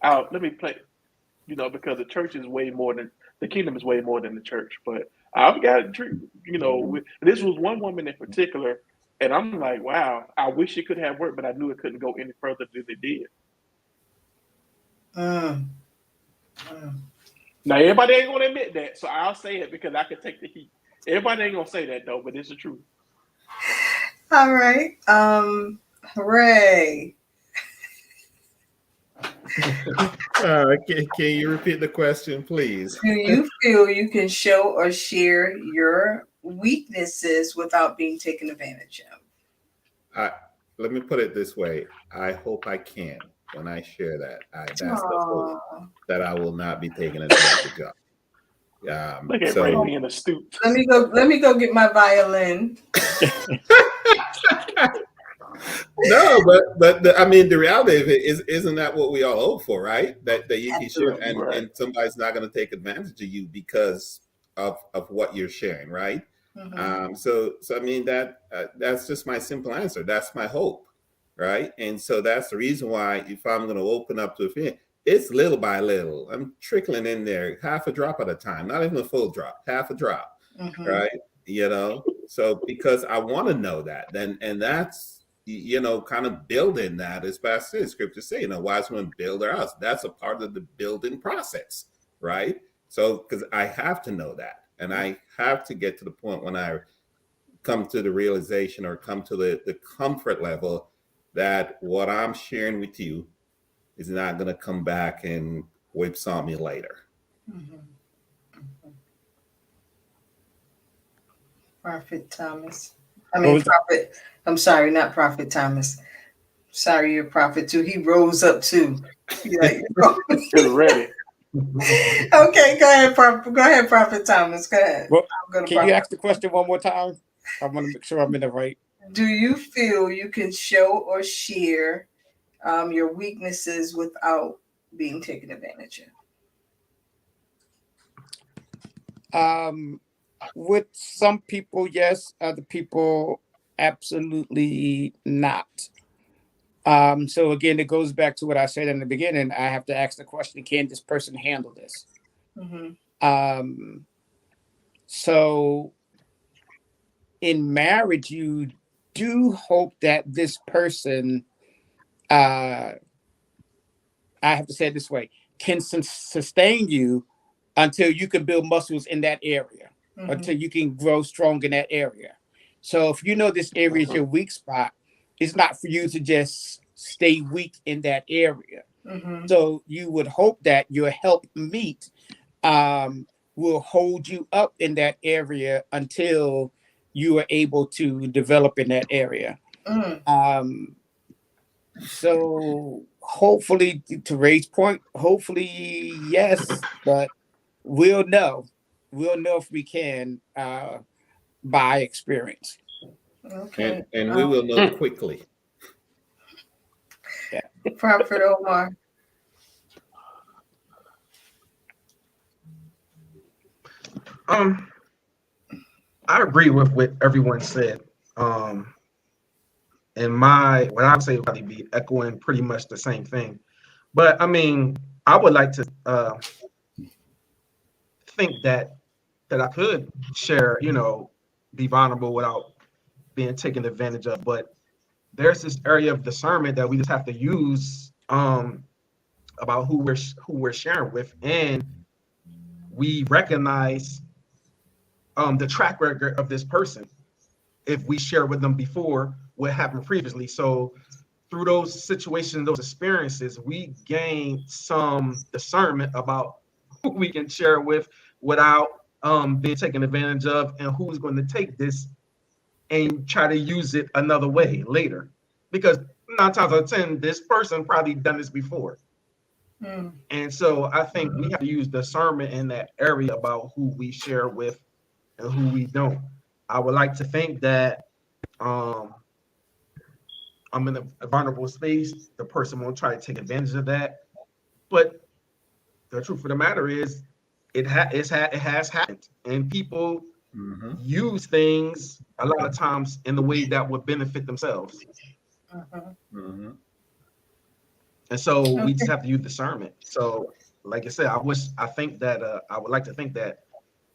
Out. Let me play. Because the church is way more the kingdom is way more than the church. But I've got, this was one woman in particular, and I'm like, wow, I wish it could have worked, but I knew it couldn't go any further than it did. Mm. Mm. Now, everybody ain't going to admit that, so I'll say it because I can take the heat. Everybody ain't going to say that, though, but it's the truth. All right. Hooray. Can you repeat the question, please? Do you feel you can show or share your weaknesses without being taken advantage of? Let me put it this way. I hope I can when I share that. That's the hope, Aww. that I will not be taken advantage of. Look at Ray being astute. Let me go get my violin. No, but I mean, the reality of it isn't that what we all hope for, right? That you can share, and somebody's not going to take advantage of you because of what you're sharing, right? Mm-hmm. So I mean that's just my simple answer. That's my hope, right? And so that's the reason why if I'm going to open up to a feeling, it's little by little. I'm trickling in there, half a drop at a time, not even a full drop, half a drop, Mm-hmm. right? So because I want to know that, and that's kind of building that, as Pastor says, scripture say, wise women build their house. That's a part of the building process, right? So because I have to know that, and I have to get to the point when I come to the realization or come to the comfort level that what I'm sharing with you is not going to come back and whipsaw me later. Mm-hmm. Prophet Thomas. Prophet. I'm sorry, not Prophet Thomas. Sorry, you're Prophet too. He rose up too. Get ready. Okay, go ahead, Prophet Thomas. Go ahead. Well, can you ask the question one more time? I want to make sure I'm in the right. Do you feel you can show or share your weaknesses without being taken advantage of? With some people, yes. Other people, absolutely not. So again, it goes back to what I said in the beginning. I have to ask the question: can this person handle this? Mm-hmm. So in marriage, you do hope that this person, I have to say it this way, can sustain you until you can build muscles in that area, Mm-hmm. until you can grow strong in that area. So if you know this area is your weak spot, it's not for you to just stay weak in that area. Mm-hmm. So you would hope that your help meet will hold you up in that area until you are able to develop in that area. Mm. So hopefully, to Ray's point, hopefully yes, but we'll know if we can by experience. Okay. And we will know quickly. Yeah. Prophet Omar. I agree with what everyone said. And what I would say would probably be echoing pretty much the same thing. But I mean, I would like to think that I could share, be vulnerable without being taken advantage of. But there's this area of discernment that we just have to use about who we're sharing with, and we recognize the track record of this person if we share with them before what happened previously. So through those situations, those experiences, we gain some discernment about who we can share with without being taken advantage of, and who's going to take this and try to use it another way later. Because 9 times out of 10, this person probably done this before. And so I think we have to use discernment in that area about who we share with and who we don't. I would like to think that I'm in a vulnerable space. The person won't try to take advantage of that. But the truth of the matter is, it has happened, and people use things a lot of times in the way that would benefit themselves. And so we just have to use discernment. So like I said, I think that I would like to think that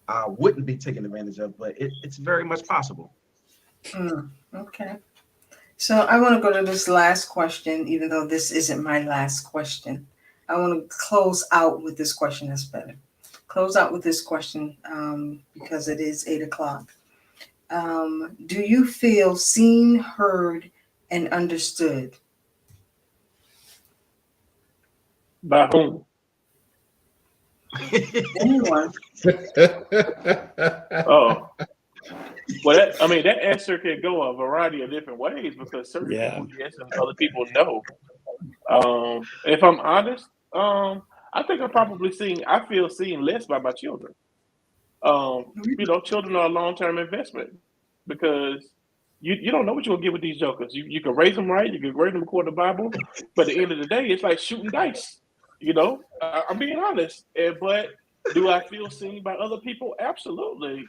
I wouldn't be taken advantage of, but it's very much possible. Okay. So I want to go to this last question, even though this isn't my last question. I want to close out with this question. That's better. Close out with this question because it is 8 o'clock. Do you feel seen, heard, and understood? By whom? Anyone? Oh, well, that answer can go a variety of different ways because certain Yeah. people yes and other people no. If I'm honest, I think I feel seen less by my children. Children are a long term investment because you don't know what you're gonna get with these jokers. You can raise them right, you can raise them according to the Bible, but at the end of the day, it's like shooting dice. I'm being honest. But do I feel seen by other people? Absolutely.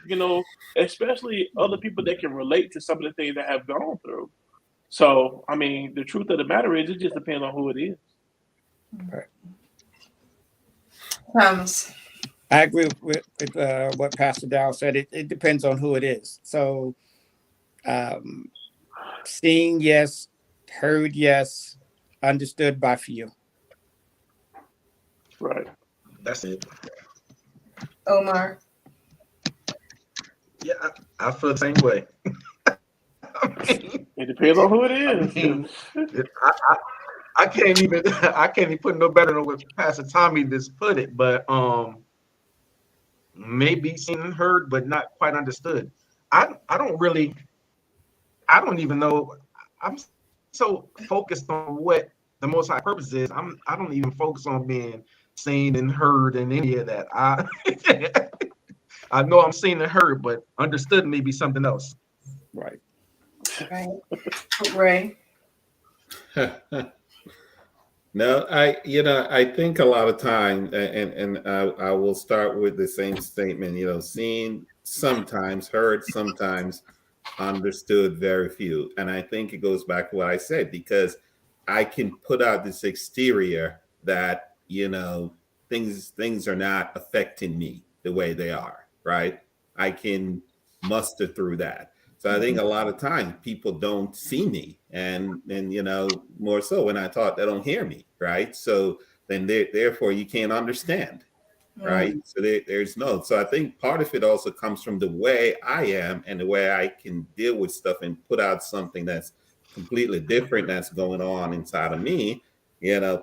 Especially other people that can relate to some of the things that I have gone through. So, the truth of the matter is, it just depends on who it is. Thomas. I agree with what Pastor Dow said. It depends on who it is. So, seen, yes. Heard, yes. Understood by few. Right. That's it. Omar. Yeah, I feel the same way. It depends on who it I is. mean, I can't even put no better than what Pastor Tommy just put it, but maybe seen and heard, but not quite understood. I don't even know. I'm so focused on what the Most High purpose is. I don't even focus on being seen and heard and any of that. I know I'm seen and heard, but understood may be something else. Right. Right. Ray. No, I think a lot of time, and I will start with the same statement. Seen sometimes, heard sometimes, understood very few, and I think it goes back to what I said because I can put out this exterior that things are not affecting me the way they are, right? I can muster through that. So I think a lot of times people don't see me, and more so when I talk, they don't hear me, right? So then therefore you can't understand, right? So there's no. So I think part of it also comes from the way I am and the way I can deal with stuff and put out something that's completely different that's going on inside of me.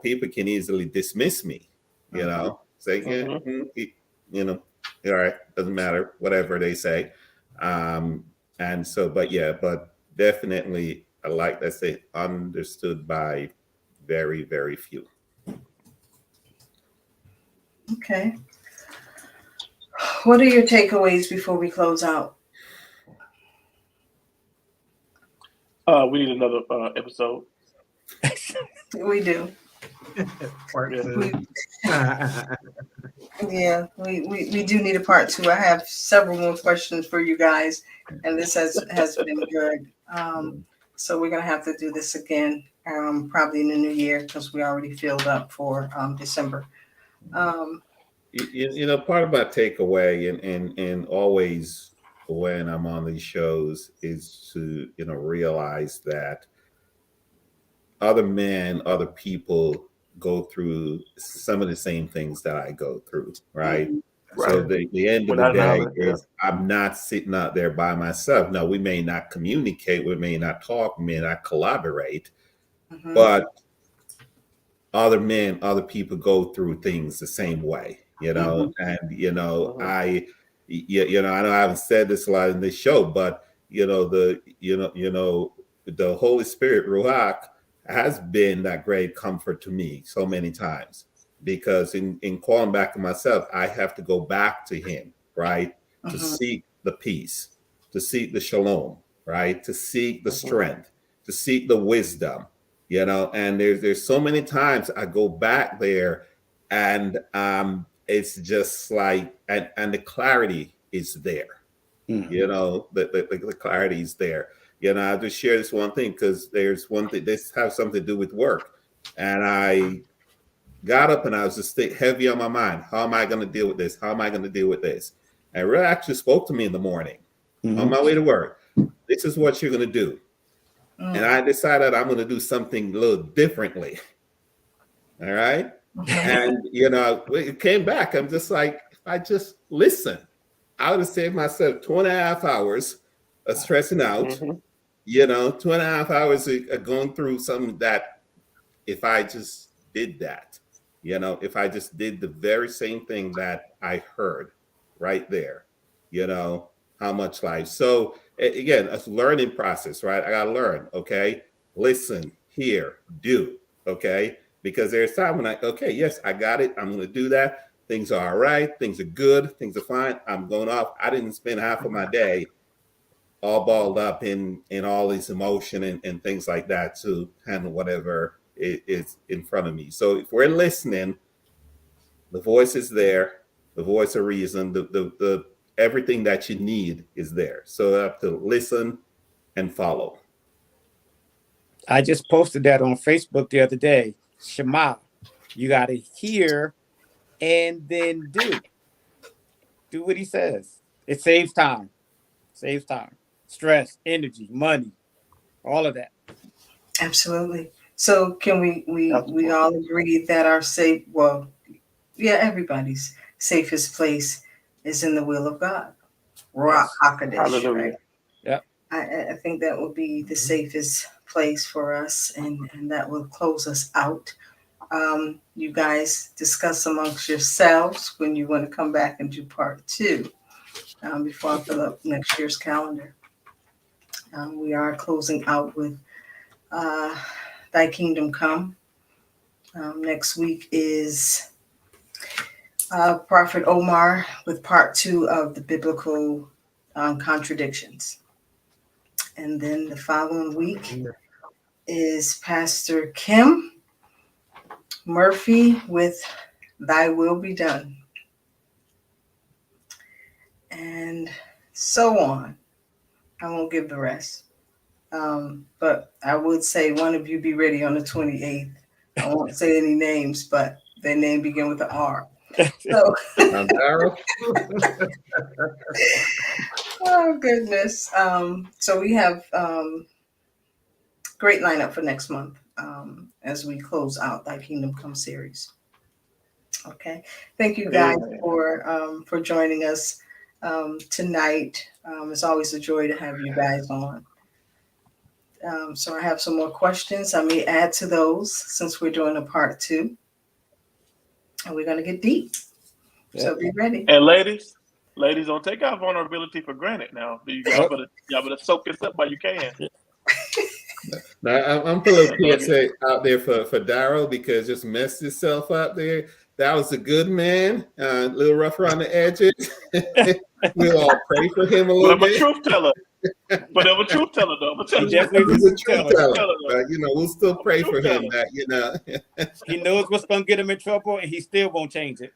People can easily dismiss me. Say yeah, Mhm. all right, doesn't matter, whatever they say. And so, but definitely, I like that say understood by very, very few. Okay. What are your takeaways before we close out? We need another episode. We do. Part Yeah. two. Yeah, we do need a part two. I have several more questions for you guys, and this has been good. So we're gonna have to do this again, probably in the new year because we already filled up for December. Um, Part of my takeaway and always when I'm on these shows is to realize that other men, other people go through some of the same things that I go through, right? So Right. the end of the Without a day doubt. Yeah. is I'm not sitting out there by myself. No, we may not communicate, we may not talk, we may not collaborate, mhm, but other men, other people go through things the same way, mhm, and Mhm. I know I haven't said this a lot in this show, but the Holy Spirit, Ruach, has been that great comfort to me so many times because in calling back to myself, I have to go back to Him, right, to mhm, seek the peace, to seek the shalom, right, to seek the Mhm. strength, to seek the wisdom, and there's so many times I go back there and it's just like and the clarity is there, Mm. the clarity is there. I'll just share this one thing because there's one thing this has something to do with work, and got up and I was just heavy on my mind. How am I going to deal with this? How am I going to deal with this? And Ray actually spoke to me in the morning on my way to work. This is what you're going to do. And I decided I'm going to do something a little differently. All right. And, it came back. I'm just like, if I just listen, I would have saved myself 2.5 hours of stressing out, 2.5 hours of going through something that if I just did that, if I just did the very same thing that I heard right there, how much life. So again, a learning process, right? I got to learn. Okay. Listen, hear, do. Okay. Because there's time when yes, I got it. I'm going to do that. Things are all right. Things are good. Things are fine. I'm going off. I didn't spend half of my day all balled up in all this emotion and things like that to handle whatever is in front of me. So if we're listening, the voice is there, the voice of reason, the everything that you need is there. So I have to listen and follow. I just posted that on Facebook the other day. Shema, you got to hear and then do. Do what he says. It saves time. Saves time. Stress, energy, money, all of that. Absolutely. So can we all agree that our everybody's safest place is in the will of God? Ruach HaKodesh, Hallelujah. right? Yeah. I think that will be the safest place for us, and that will close us out. You guys discuss amongst yourselves when you want to come back and do part 2 before I fill up next year's calendar. We are closing out with Thy Kingdom Come. Next week is Prophet Omar with part 2 of the biblical contradictions. And then the following week is Pastor Kim Murphy with Thy Will Be Done. And so on. I won't give the rest. But I would say one of you be ready on the 28th. I won't say any names, but their name begin with an R. So, oh goodness. So we have great lineup for next month as we close out Thy Kingdom Come series. Okay. Thank you guys for joining us tonight. It's always a joy to have you guys on. So I have some more questions. I may add to those since we're doing a part 2. And we're going to get deep. Yeah. So be ready. And ladies, don't take our vulnerability for granted now. Y'all better soak this up while you can. Now, I'm putting a PSA out there for Daryl because just messed himself up there. That was a good man, a little rough around the edges. We'll all pray for him a little bit. I'm a truth teller. But I'm a truth teller, though. He's a truth teller. But, we'll still pray for him. He knows what's going to get him in trouble, and he still won't change it.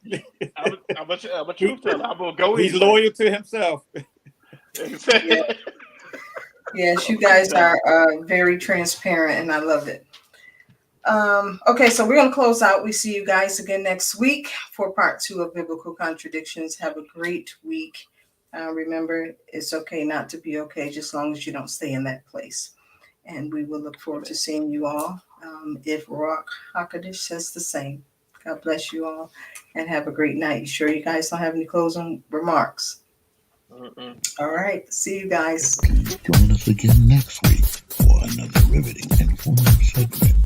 I'm a truth teller. I'm going to go. He's loyal to himself. Yes, you guys are very transparent, and I love it. Okay, so we're going to close out. We see you guys again next week for part 2 of Biblical Contradictions. Have a great week. Remember, it's okay not to be okay, just as long as you don't stay in that place. And we will look forward to seeing you all. If Ruach HaKodesh says the same. God bless you all, and have a great night. You sure you guys don't have any closing remarks? All right. See you guys. Join us again next week for another riveting and informative segment